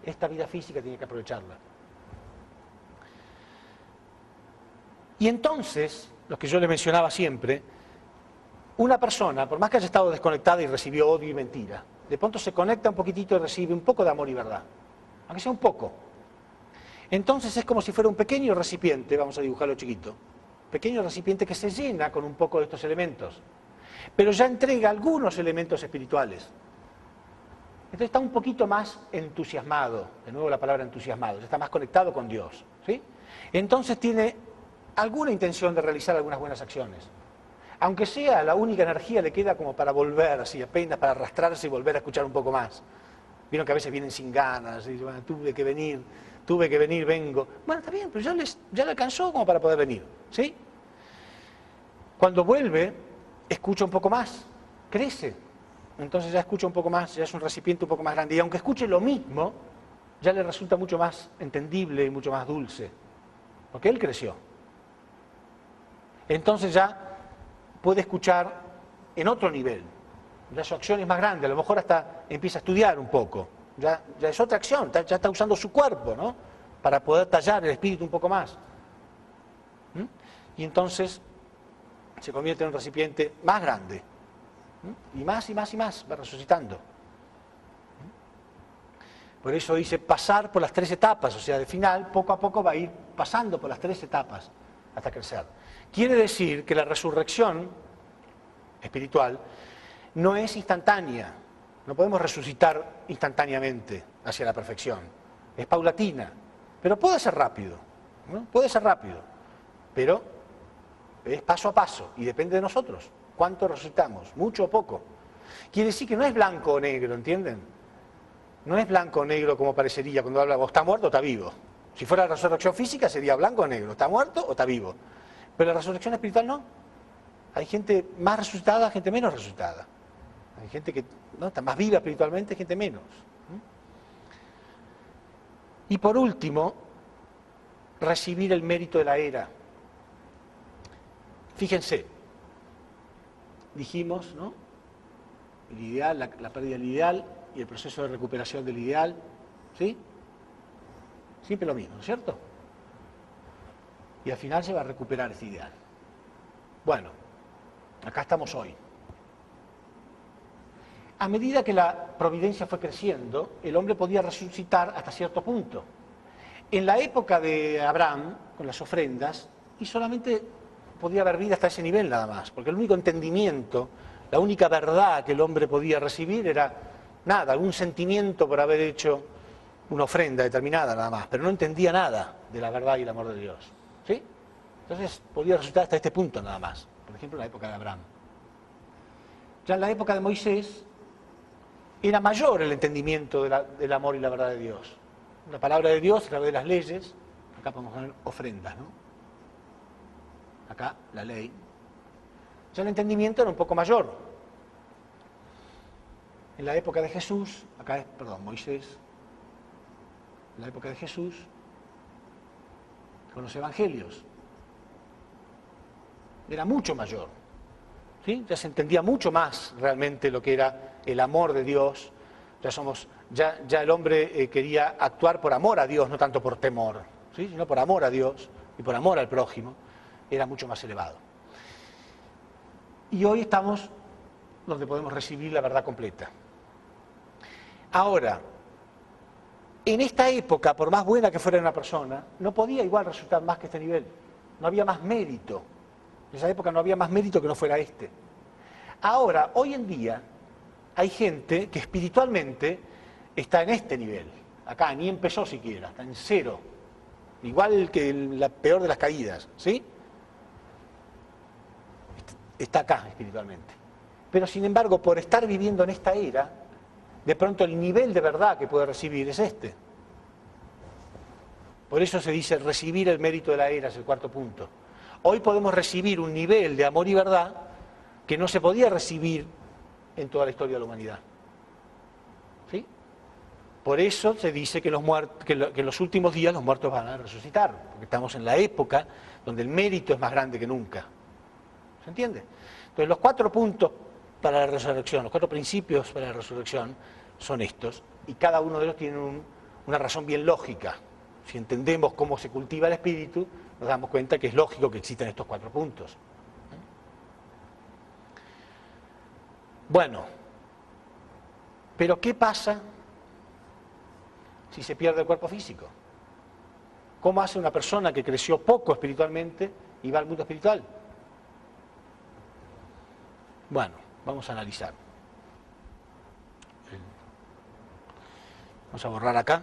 tiene que aprovecharla. Y entonces, lo que yo le mencionaba siempre, una persona, por más que haya estado desconectada y recibió odio y mentira, de pronto se conecta un poquitito y recibe un poco de amor y verdad, aunque sea un poco. Entonces es como si fuera un pequeño recipiente, vamos a dibujarlo chiquito, pequeño recipiente que se llena con un poco de estos elementos, pero ya entrega algunos elementos espirituales. Entonces está un poquito más entusiasmado, de nuevo la palabra entusiasmado, ya está más conectado con Dios, ¿sí? Entonces tiene alguna intención de realizar algunas buenas acciones. Aunque sea, la única energía le queda como para volver, así apenas para arrastrarse y volver a escuchar un poco más. Vieron que a veces vienen sin ganas, y bueno, tuve que venir, vengo. Bueno, está bien, pero ya le alcanzó como para poder venir, ¿sí? Cuando vuelve, escucha un poco más, crece. Entonces ya escucha un poco más, ya es un recipiente un poco más grande. Y aunque escuche lo mismo, ya le resulta mucho más entendible y mucho más dulce. Porque él creció. Entonces ya puede escuchar en otro nivel. Ya su acción es más grande, a lo mejor hasta empieza a estudiar un poco. ya es otra acción, ya está usando su cuerpo, ¿no? Para poder tallar el espíritu un poco más. Y entonces se convierte en un recipiente más grande. Y más y más y más va resucitando. Por eso dice pasar por las 3 etapas, o sea, al final, poco a poco va a ir pasando por las 3 etapas hasta crecer. Quiere decir que la resurrección espiritual no es instantánea. No podemos resucitar instantáneamente hacia la perfección. Es paulatina. Pero puede ser rápido. ¿No? Puede ser rápido. Pero es paso a paso y depende de nosotros. ¿Cuánto resucitamos? ¿Mucho o poco? Quiere decir que no es blanco o negro, ¿entienden? No es blanco o negro como parecería cuando hablamos, está muerto o está vivo. Si fuera la resurrección física sería blanco o negro, está muerto o está vivo. Pero la resurrección espiritual no. Hay gente más resucitada, gente menos resucitada. Hay gente que ¿no? está más viva espiritualmente, gente menos. Y por último, recibir el mérito de la era. Fíjense, dijimos, ¿no? El ideal, la pérdida del ideal y el proceso de recuperación del ideal, ¿sí? Siempre lo mismo, ¿no es cierto? Y al final se va a recuperar ese ideal. Bueno, acá estamos hoy. A medida que la providencia fue creciendo, el hombre podía resucitar hasta cierto punto. En la época de Abraham, con las ofrendas, y solamente podía haber vida hasta ese nivel nada más, porque el único entendimiento, la única verdad que el hombre podía recibir era nada, algún sentimiento por haber hecho una ofrenda determinada nada más, pero no entendía nada de la verdad y el amor de Dios. ¿Sí? Entonces podía resucitar hasta este punto nada más, por ejemplo en la época de Abraham. Ya en la época de Moisés era mayor el entendimiento del amor y la verdad de Dios. La palabra de Dios a través de las leyes, acá podemos poner ofrendas, ¿no? Acá la ley. Ya el entendimiento era un poco mayor. En la época de Jesús, acá es, perdón, Moisés, en la época de Jesús, con los evangelios, era mucho mayor. ¿Sí? Ya se entendía mucho más realmente lo que era el amor de Dios. Ya el hombre quería actuar por amor a Dios, no tanto por temor, ¿sí? Sino por amor a Dios y por amor al prójimo. Era mucho más elevado. Y hoy estamos donde podemos recibir la verdad completa. Ahora, en esta época, por más buena que fuera una persona, no podía igual resultar más que este nivel. No había más mérito. En esa época no había más mérito que no fuera este. Ahora, hoy en día, hay gente que espiritualmente está en este nivel. Acá, ni empezó siquiera, está en 0. Igual que la peor de las caídas, ¿sí? Está acá espiritualmente. Pero sin embargo, por estar viviendo en esta era, de pronto el nivel de verdad que puede recibir es este. Por eso se dice recibir el mérito de la era, es el 4º punto. Hoy podemos recibir un nivel de amor y verdad que no se podía recibir en toda la historia de la humanidad. ¿Sí? Por eso se dice que en los últimos días los muertos van a resucitar, porque estamos en la época donde el mérito es más grande que nunca. ¿Se entiende? Entonces los 4 puntos para la resurrección, los 4 principios para la resurrección son estos, y cada uno de ellos tiene una razón bien lógica. Si entendemos cómo se cultiva el espíritu, nos damos cuenta que es lógico que existan estos 4 puntos. Bueno, pero ¿qué pasa si se pierde el cuerpo físico? ¿Cómo hace una persona que creció poco espiritualmente y va al mundo espiritual? Bueno, vamos a analizar. Vamos a borrar acá.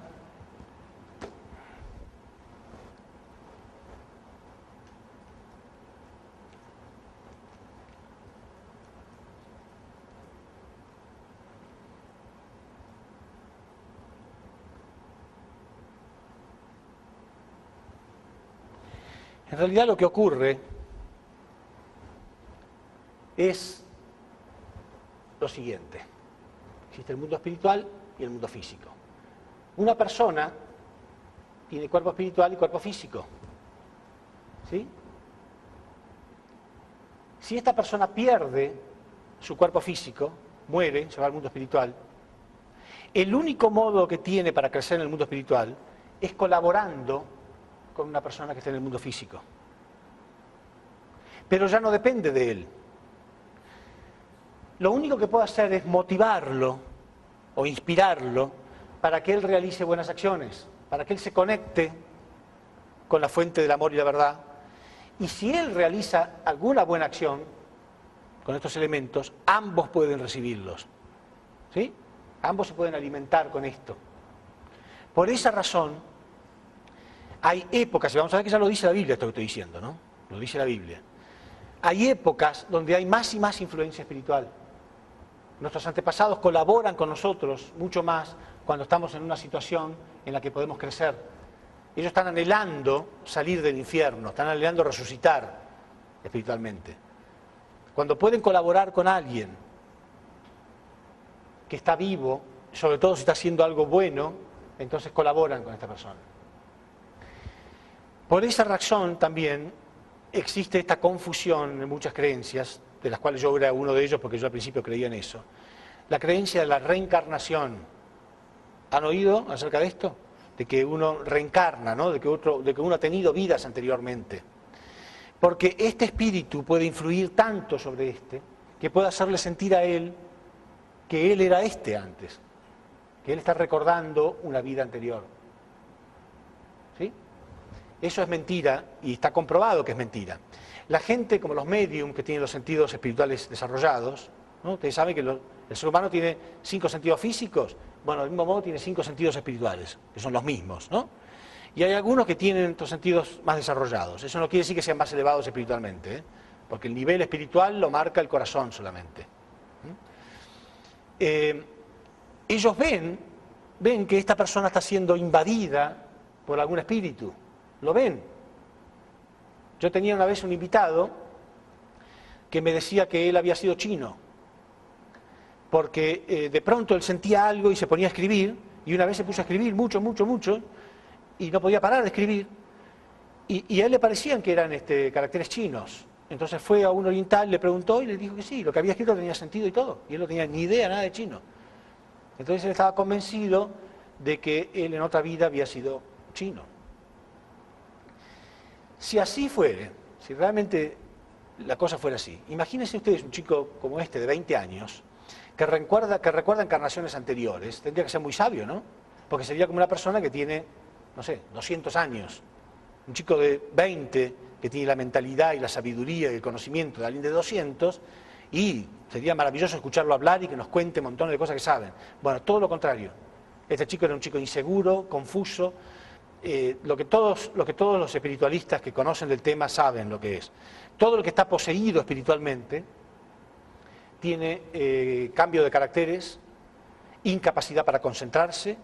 En realidad lo que ocurre es lo siguiente. Existe el mundo espiritual y el mundo físico. Una persona tiene cuerpo espiritual y cuerpo físico. ¿Sí? Si esta persona pierde su cuerpo físico, muere, se va al mundo espiritual, El único modo que tiene para crecer en el mundo espiritual es colaborando con una persona que está en el mundo físico. Pero ya no depende de él. Lo único que puede hacer es motivarlo o inspirarlo para que él realice buenas acciones, para que él se conecte con la fuente del amor y la verdad. Y si él realiza alguna buena acción con estos elementos, ambos pueden recibirlos. ¿Sí? Ambos se pueden alimentar con esto. Por esa razón, hay épocas, y vamos a ver que ya lo dice la Biblia esto que estoy diciendo, ¿no? Lo dice la Biblia. Hay épocas donde hay más y más influencia espiritual. Nuestros antepasados colaboran con nosotros mucho más cuando estamos en una situación en la que podemos crecer. Ellos están anhelando salir del infierno, están anhelando resucitar espiritualmente. Cuando pueden colaborar con alguien que está vivo, sobre todo si está haciendo algo bueno, entonces colaboran con esta persona. Por esa razón también existe esta confusión en muchas creencias, de las cuales yo era uno de ellos porque yo al principio creía en eso. La creencia de la reencarnación. ¿Han oído acerca de esto? De que uno reencarna, ¿no? de que uno ha tenido vidas anteriormente. Porque este espíritu puede influir tanto sobre este, que puede hacerle sentir a él que él era este antes, que él está recordando una vida anterior. ¿Sí? Eso es mentira y está comprobado que es mentira. La gente, como los medium, que tienen los sentidos espirituales desarrollados, ¿no? Ustedes saben que el ser humano tiene 5 sentidos físicos, bueno, del mismo modo tiene 5 sentidos espirituales, que son los mismos, ¿no? Y hay algunos que tienen estos sentidos más desarrollados. Eso no quiere decir que sean más elevados espiritualmente, ¿eh? Porque el nivel espiritual lo marca el corazón solamente. Ellos ven que esta persona está siendo invadida por algún espíritu, lo ven. Yo tenía una vez un invitado que me decía que él había sido chino, porque de pronto él sentía algo y se ponía a escribir, y una vez se puso a escribir mucho, y no podía parar de escribir, y a él le parecían que eran caracteres chinos. Entonces fue a un oriental, le preguntó y le dijo que sí, lo que había escrito tenía sentido y todo, y él no tenía ni idea nada de chino. Entonces él estaba convencido de que él en otra vida había sido chino. Si así fuere, si realmente la cosa fuera así, imagínense ustedes un chico como este de 20 años, que recuerda encarnaciones anteriores, tendría que ser muy sabio, ¿no? Porque sería como una persona que tiene, no sé, 200 años. Un chico de 20 que tiene la mentalidad y la sabiduría y el conocimiento de alguien de 200, y sería maravilloso escucharlo hablar y que nos cuente montones de cosas que saben. Bueno, todo lo contrario. Este chico era un chico inseguro, confuso, lo que todos los espiritualistas que conocen del tema saben lo que es. Todo lo que está poseído espiritualmente tiene cambio de caracteres, incapacidad para concentrarse,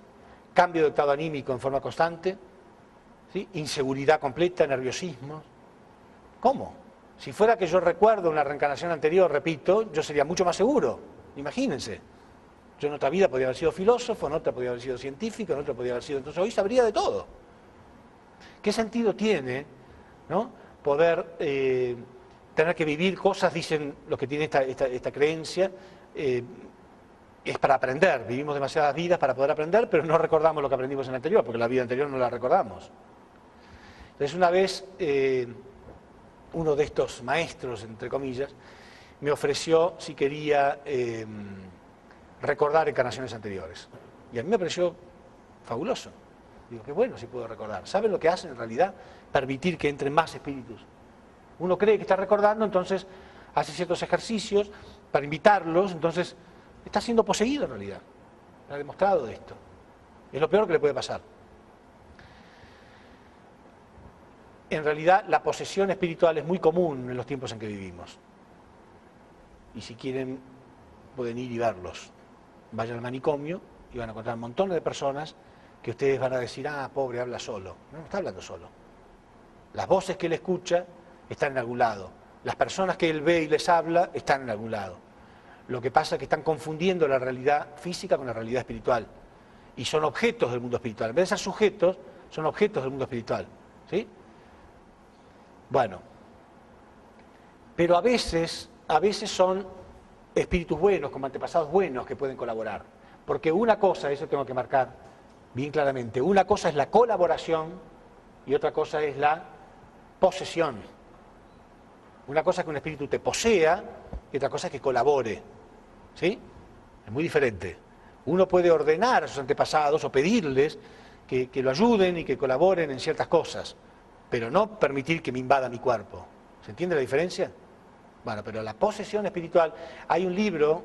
cambio de estado anímico en forma constante, ¿sí? Inseguridad completa, nerviosismo. ¿Cómo? Si fuera que yo recuerdo una reencarnación anterior, repito, yo sería mucho más seguro. Imagínense. Yo en otra vida podría haber sido filósofo, en otra podría haber sido científico, en otra podría haber sido... Entonces hoy sabría de todo. ¿Qué sentido tiene, ¿no? Poder tener que vivir cosas, dicen los que tienen esta creencia, es para aprender. Vivimos demasiadas vidas para poder aprender, pero no recordamos lo que aprendimos en la anterior, porque la vida anterior no la recordamos. Entonces una vez... uno de estos maestros, entre comillas, me ofreció si quería recordar encarnaciones anteriores. Y a mí me pareció fabuloso. Digo, qué bueno si puedo recordar. ¿Saben lo que hacen en realidad? Permitir que entren más espíritus. Uno cree que está recordando, entonces hace ciertos ejercicios para invitarlos, entonces está siendo poseído en realidad. Está demostrado esto. Es lo peor que le puede pasar. En realidad, la posesión espiritual es muy común en los tiempos en que vivimos. Y si quieren, pueden ir y verlos. Vayan al manicomio y van a encontrar montones de personas que ustedes van a decir, ah, pobre, habla solo. No, no está hablando solo. Las voces que él escucha están en algún lado. Las personas que él ve y les habla están en algún lado. Lo que pasa es que están confundiendo la realidad física con la realidad espiritual. Y son objetos del mundo espiritual. En vez de ser sujetos, son objetos del mundo espiritual. ¿Sí? Bueno, pero a veces son espíritus buenos, como antepasados buenos que pueden colaborar. Porque una cosa, eso tengo que marcar bien claramente, una cosa es la colaboración y otra cosa es la posesión. Una cosa es que un espíritu te posea y otra cosa es que colabore. ¿Sí? Es muy diferente. Uno puede ordenar a sus antepasados o pedirles que lo ayuden y que colaboren en ciertas cosas, pero no permitir que me invada mi cuerpo. ¿Se entiende la diferencia? Bueno, pero la posesión espiritual, hay un libro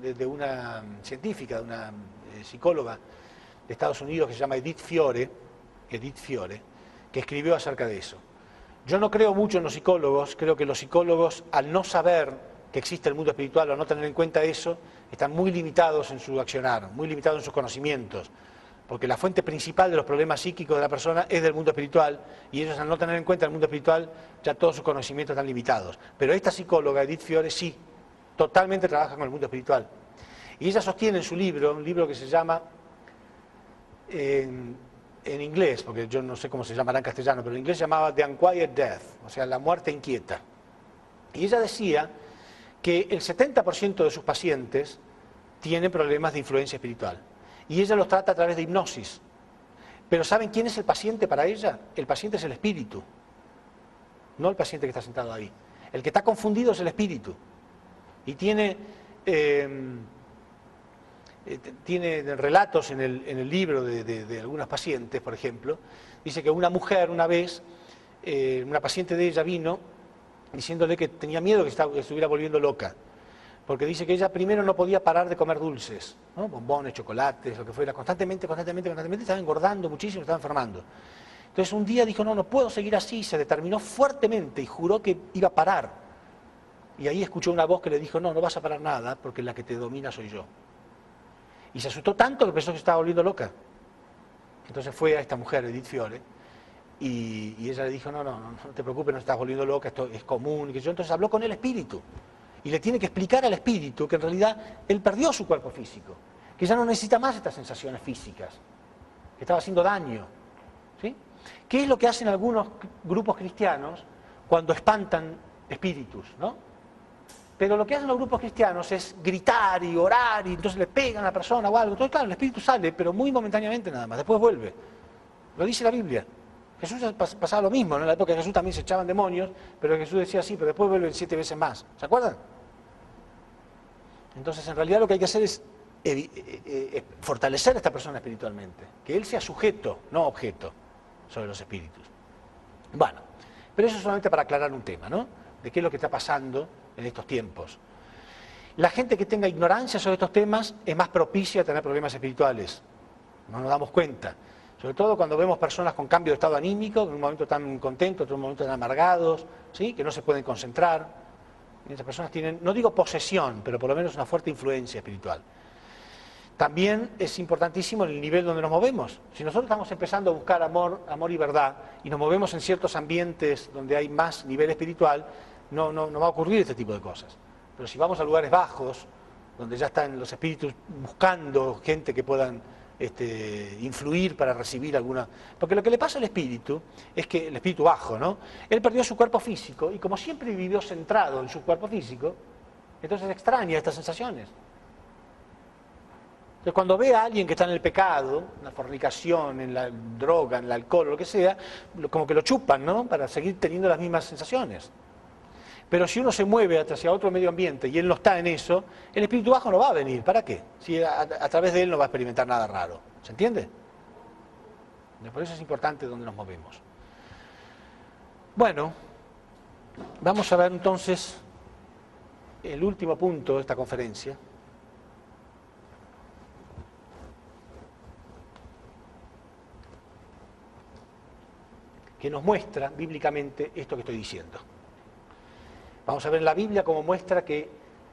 de una científica, de una psicóloga de Estados Unidos que se llama Edith Fiore, que escribió acerca de eso. Yo no creo mucho en los psicólogos, creo que los psicólogos, al no saber que existe el mundo espiritual, o no tener en cuenta eso, están muy limitados en su accionar, muy limitados en sus conocimientos, porque la fuente principal de los problemas psíquicos de la persona es del mundo espiritual, y ellos al no tener en cuenta el mundo espiritual, ya todos sus conocimientos están limitados. Pero esta psicóloga, Edith Fiore, sí, totalmente trabaja con el mundo espiritual. Y ella sostiene en su libro, un libro que se llama, en inglés, porque yo no sé cómo se llamará en castellano, pero en inglés se llamaba The Unquiet Death, o sea, la muerte inquieta. Y ella decía que el 70% de sus pacientes tienen problemas de influencia espiritual. Y ella los trata a través de hipnosis. Pero ¿saben quién es el paciente para ella? El paciente es el espíritu, no el paciente que está sentado ahí. El que está confundido es el espíritu. Y tiene relatos en el libro de algunos pacientes, por ejemplo. Dice que una mujer una vez, una paciente de ella vino diciéndole que tenía miedo que se estuviera volviendo loca, porque dice que ella primero no podía parar de comer dulces, ¿no? Bombones, chocolates, lo que fuera, constantemente, estaba engordando muchísimo, estaba enfermando. Entonces un día dijo, no puedo seguir así, se determinó fuertemente y juró que iba a parar. Y ahí escuchó una voz que le dijo, no vas a parar nada, porque la que te domina soy yo. Y se asustó tanto que pensó que se estaba volviendo loca. Entonces fue a esta mujer, Edith Fiore, y ella le dijo, no te preocupes, no estás volviendo loca, esto es común. Y que yo, entonces habló con el espíritu. Y le tiene que explicar al espíritu que en realidad él perdió su cuerpo físico, que ya no necesita más estas sensaciones físicas, que estaba haciendo daño. ¿Sí? ¿Qué es lo que hacen algunos grupos cristianos cuando espantan espíritus, ¿no? Pero lo que hacen los grupos cristianos es gritar y orar y entonces le pegan a la persona o algo. Entonces, claro, el espíritu sale, pero muy momentáneamente nada más, después vuelve. Lo dice la Biblia. Jesús pasaba lo mismo, ¿no? En la época de Jesús también se echaban demonios, pero Jesús decía sí, pero después vuelven 7 veces más. ¿Se acuerdan? Entonces, en realidad lo que hay que hacer es fortalecer a esta persona espiritualmente, que él sea sujeto, no objeto, sobre los espíritus. Bueno, pero eso es solamente para aclarar un tema, ¿no? De qué es lo que está pasando en estos tiempos. La gente que tenga ignorancia sobre estos temas es más propicia a tener problemas espirituales. No nos damos cuenta. Sobre todo cuando vemos personas con cambio de estado anímico, en un momento tan contentos, en un momento tan amargados, ¿sí? Que no se pueden concentrar. Y esas personas tienen, no digo posesión, pero por lo menos una fuerte influencia espiritual. También es importantísimo el nivel donde nos movemos. Si nosotros estamos empezando a buscar amor y verdad, y nos movemos en ciertos ambientes donde hay más nivel espiritual, no va a ocurrir este tipo de cosas. Pero si vamos a lugares bajos, donde ya están los espíritus buscando gente que puedan influir para recibir alguna... Porque lo que le pasa al espíritu es que, el espíritu bajo, ¿no? Él perdió su cuerpo físico y como siempre vivió centrado en su cuerpo físico, entonces extraña estas sensaciones. Entonces cuando ve a alguien que está en el pecado, en la fornicación, en la droga, en el alcohol, o lo que sea, como que lo chupan, ¿no? Para seguir teniendo las mismas sensaciones. Pero si uno se mueve hacia otro medio ambiente y él no está en eso, el espíritu bajo no va a venir. ¿Para qué? Si a través de él no va a experimentar nada raro. ¿Se entiende? Por eso es importante dónde nos movemos. Bueno, vamos a ver entonces el último punto de esta conferencia. Que nos muestra bíblicamente esto que estoy diciendo. Vamos a ver en la Biblia cómo muestra que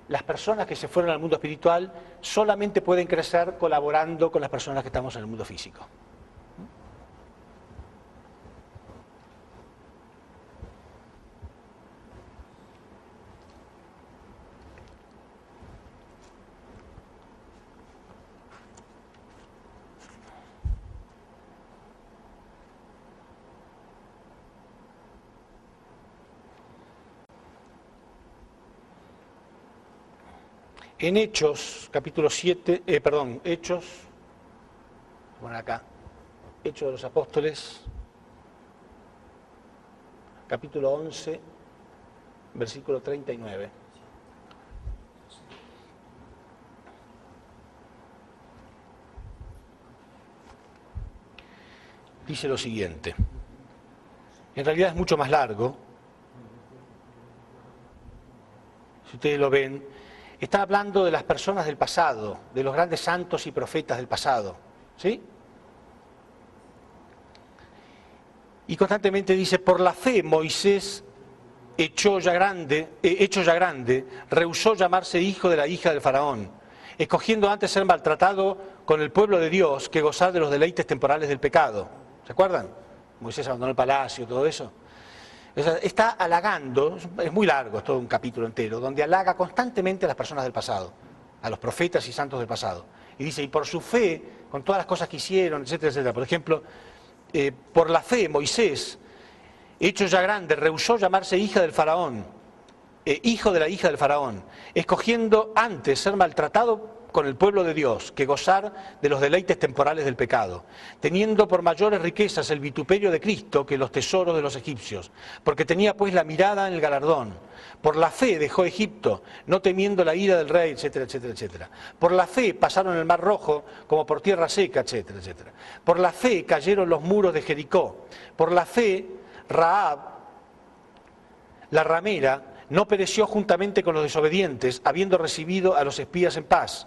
las personas que se fueron al mundo espiritual solamente pueden crecer colaborando con las personas que estamos en el mundo físico. En Hechos, capítulo 7, Hechos, bueno acá, Hechos de los Apóstoles, capítulo 11, versículo 39. Dice lo siguiente, en realidad es mucho más largo, si ustedes lo ven, está hablando de las personas del pasado, de los grandes santos y profetas del pasado, ¿sí? Y constantemente dice, por la fe Moisés, hecho ya grande, rehusó llamarse hijo de la hija del faraón, escogiendo antes ser maltratado con el pueblo de Dios que gozar de los deleites temporales del pecado. ¿Se acuerdan? Moisés abandonó el palacio, todo eso. O sea, está halagando, es muy largo, es todo un capítulo entero, donde halaga constantemente a las personas del pasado, a los profetas y santos del pasado. Y dice, y por su fe, con todas las cosas que hicieron, etcétera, etcétera. Por ejemplo, por la fe Moisés, hecho ya grande, rehusó llamarse hija del faraón, hijo de la hija del faraón, escogiendo antes ser maltratado con el pueblo de Dios que gozar de los deleites temporales del pecado, teniendo por mayores riquezas el vituperio de Cristo que los tesoros de los egipcios, porque tenía pues la mirada en el galardón. Por la fe dejó Egipto, no temiendo la ira del rey, etcétera, etcétera, etcétera. Por la fe pasaron el mar rojo como por tierra seca, etcétera, etcétera. Por la fe cayeron los muros de Jericó. Por la fe Rahab, la ramera, no pereció juntamente con los desobedientes, habiendo recibido a los espías en paz.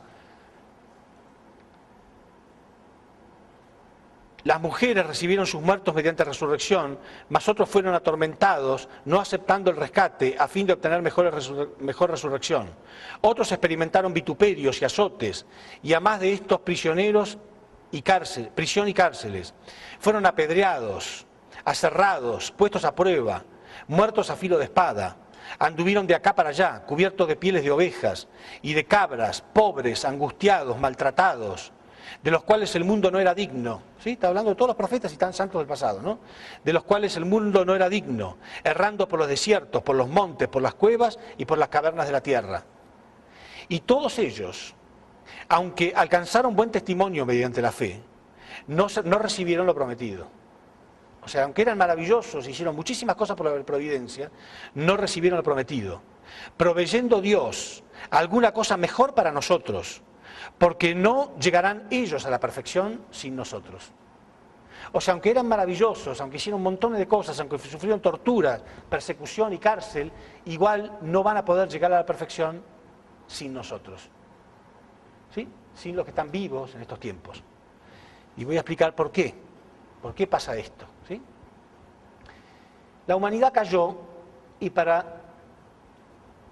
Las mujeres recibieron sus muertos mediante resurrección, mas otros fueron atormentados, no aceptando el rescate, a fin de obtener mejor resurrección. Otros experimentaron vituperios y azotes, y a más de estos prisión y cárceles. Fueron apedreados, aserrados, puestos a prueba, muertos a filo de espada. Anduvieron de acá para allá, cubiertos de pieles de ovejas y de cabras, pobres, angustiados, maltratados, de los cuales el mundo no era digno. ¿Sí? Está hablando de todos los profetas y tan santos del pasado, ¿no? De los cuales el mundo no era digno, errando por los desiertos, por los montes, por las cuevas y por las cavernas de la tierra. Y todos ellos, aunque alcanzaron buen testimonio mediante la fe, no recibieron lo prometido. O sea, aunque eran maravillosos, hicieron muchísimas cosas por la providencia, no recibieron lo prometido, proveyendo Dios alguna cosa mejor para nosotros, porque no llegarán ellos a la perfección sin nosotros. O sea, aunque eran maravillosos, aunque hicieron un montón de cosas, aunque sufrieron torturas, persecución y cárcel, igual no van a poder llegar a la perfección sin nosotros. ¿Sí? Sin los que están vivos en estos tiempos. Y voy a explicar por qué. ¿Por qué pasa esto? ¿Sí? La humanidad cayó y para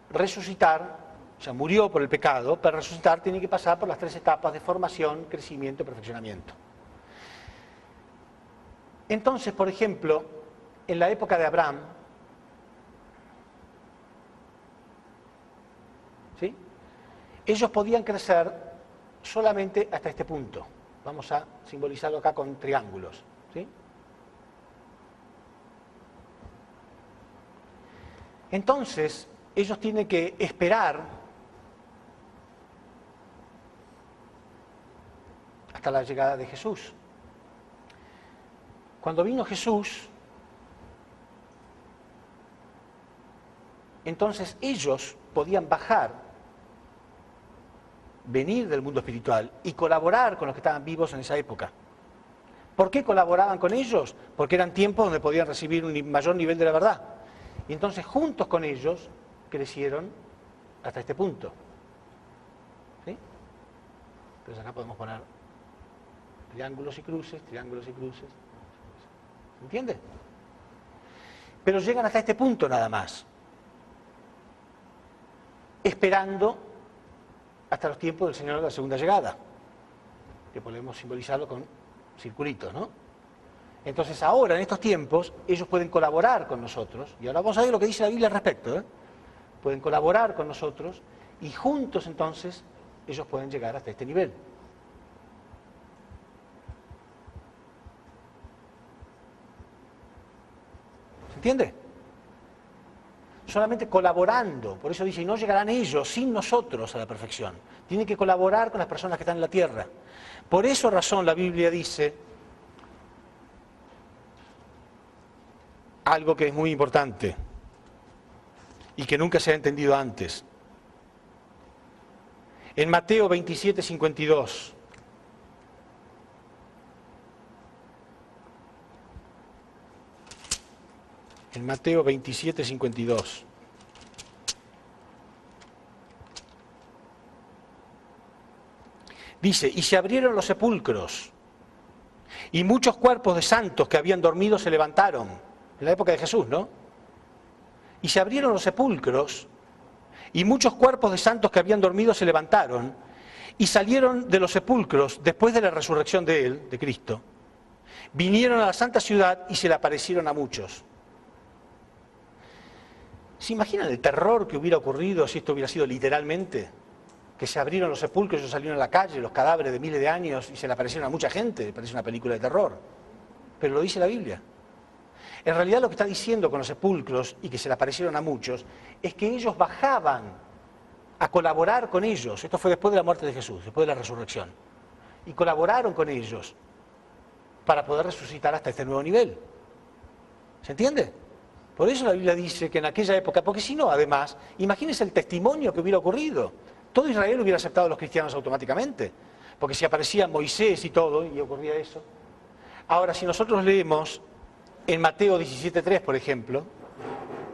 resucitar, o sea, murió por el pecado, para resucitar tiene que pasar por las 3 etapas de formación, crecimiento y perfeccionamiento. Entonces, por ejemplo, en la época de Abraham, ¿sí? Ellos podían crecer solamente hasta este punto. Vamos a simbolizarlo acá con triángulos. ¿Sí? Entonces, ellos tienen que esperar hasta la llegada de Jesús. Cuando vino Jesús, entonces ellos podían bajar, venir del mundo espiritual y colaborar con los que estaban vivos en esa época. ¿Por qué colaboraban con ellos? Porque eran tiempos donde podían recibir un mayor nivel de la verdad. Y entonces juntos con ellos crecieron hasta este punto. ¿Sí? Entonces acá podemos poner triángulos y cruces, triángulos y cruces. ¿Se entiende? Pero llegan hasta este punto nada más. Esperando hasta los tiempos del Señor de la segunda llegada. Que podemos simbolizarlo con circulitos, ¿no? Entonces ahora, en estos tiempos, ellos pueden colaborar con nosotros, y ahora vamos a ver lo que dice la Biblia al respecto, ¿eh? Pueden colaborar con nosotros, y juntos entonces, ellos pueden llegar hasta este nivel. ¿Se entiende? solamente colaborando. Por eso dice, y no llegarán ellos sin nosotros a la perfección. Tienen que colaborar con las personas que están en la tierra. Por esa razón la Biblia dice algo que es muy importante y que nunca se ha entendido antes. En Mateo 27, 52. En Mateo 27, 52. Dice, y se abrieron los sepulcros, y muchos cuerpos de santos que habían dormido se levantaron. En la época de Jesús, ¿no? Y se abrieron los sepulcros, y muchos cuerpos de santos que habían dormido se levantaron, y salieron de los sepulcros después de la resurrección de Él, de Cristo. Vinieron a la santa ciudad y se le aparecieron a muchos. ¿Se imaginan el terror que hubiera ocurrido si esto hubiera sido literalmente? Que se abrieron los sepulcros, ellos salieron a la calle, los cadáveres de miles de años, y se le aparecieron a mucha gente. Parece una película de terror. Pero lo dice la Biblia. En realidad lo que está diciendo con los sepulcros, y que se le aparecieron a muchos, es que ellos bajaban a colaborar con ellos. Esto fue después de la muerte de Jesús, después de la resurrección. Y colaboraron con ellos para poder resucitar hasta este nuevo nivel. ¿Se entiende? Por eso la Biblia dice que en aquella época, porque si no, además, imagínense el testimonio que hubiera ocurrido. Todo Israel hubiera aceptado a los cristianos automáticamente, porque si aparecía Moisés y todo, y ocurría eso. Ahora, si nosotros leemos en Mateo 17:3, por ejemplo,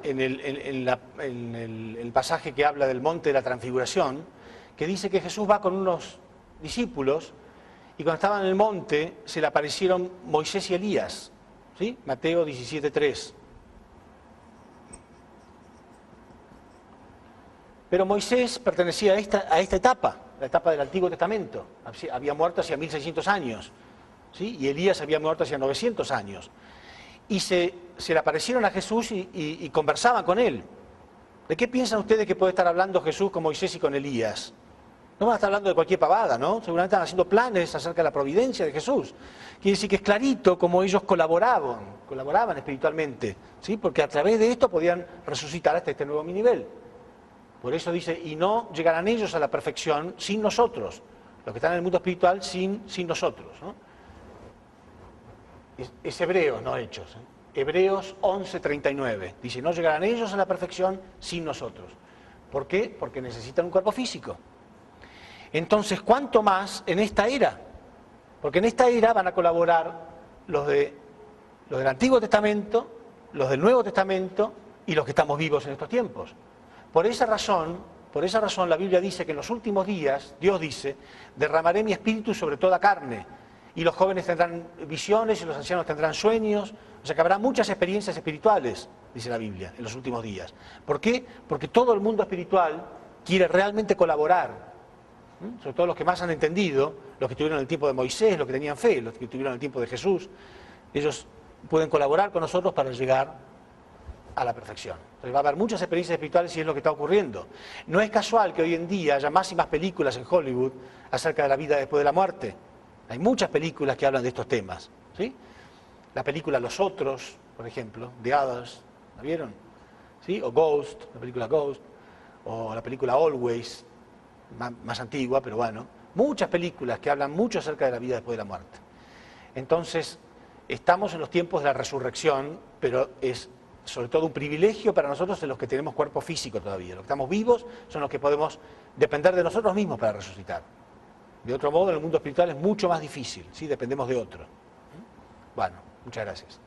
en el pasaje que habla del monte de la transfiguración, que dice que Jesús va con unos discípulos, y cuando estaban en el monte se le aparecieron Moisés y Elías, ¿sí? Mateo 17:3. Pero Moisés pertenecía a esta etapa, la etapa del Antiguo Testamento. Había muerto hacia 1600 años, ¿sí? Y Elías había muerto hacia 900 años. Y se le aparecieron a Jesús y conversaban con él. ¿De qué piensan ustedes que puede estar hablando Jesús con Moisés y con Elías? No van a estar hablando de cualquier pavada, ¿no? Seguramente están haciendo planes acerca de la providencia de Jesús. Quiere decir que es clarito como ellos colaboraban espiritualmente, ¿sí? Porque a través de esto podían resucitar hasta este nuevo nivel. Por eso dice, y no llegarán ellos a la perfección sin nosotros, los que están en el mundo espiritual sin nosotros, ¿no? Es Hebreos, no Hechos, ¿eh? Hebreos 11:39, dice, no llegarán ellos a la perfección sin nosotros. ¿Por qué? Porque necesitan un cuerpo físico. Entonces, ¿cuánto más en esta era? Porque en esta era van a colaborar los del Antiguo Testamento, los del Nuevo Testamento y los que estamos vivos en estos tiempos. Por esa razón la Biblia dice que en los últimos días, Dios dice, derramaré mi espíritu sobre toda carne, y los jóvenes tendrán visiones y los ancianos tendrán sueños, o sea que habrá muchas experiencias espirituales, dice la Biblia, en los últimos días. ¿Por qué? Porque todo el mundo espiritual quiere realmente colaborar, sobre todo los que más han entendido, los que tuvieron el tiempo de Moisés, los que tenían fe, los que tuvieron el tiempo de Jesús, ellos pueden colaborar con nosotros para llegar a la perfección. Entonces va a haber muchas experiencias espirituales y es lo que está ocurriendo. No es casual que hoy en día haya más y más películas en Hollywood acerca de la vida después de la muerte. Hay muchas películas que hablan de estos temas, ¿sí? La película Los Otros, por ejemplo, The Others, ¿la vieron? ¿Sí? O Ghost, la película Ghost, o la película Always, más antigua, pero bueno. Muchas películas que hablan mucho acerca de la vida después de la muerte. Entonces, estamos en los tiempos de la resurrección, pero es sobre todo un privilegio para nosotros en los que tenemos cuerpo físico todavía. Los que estamos vivos son los que podemos depender de nosotros mismos para resucitar. De otro modo, en el mundo espiritual es mucho más difícil, ¿sí? Dependemos de otro. Bueno, muchas gracias.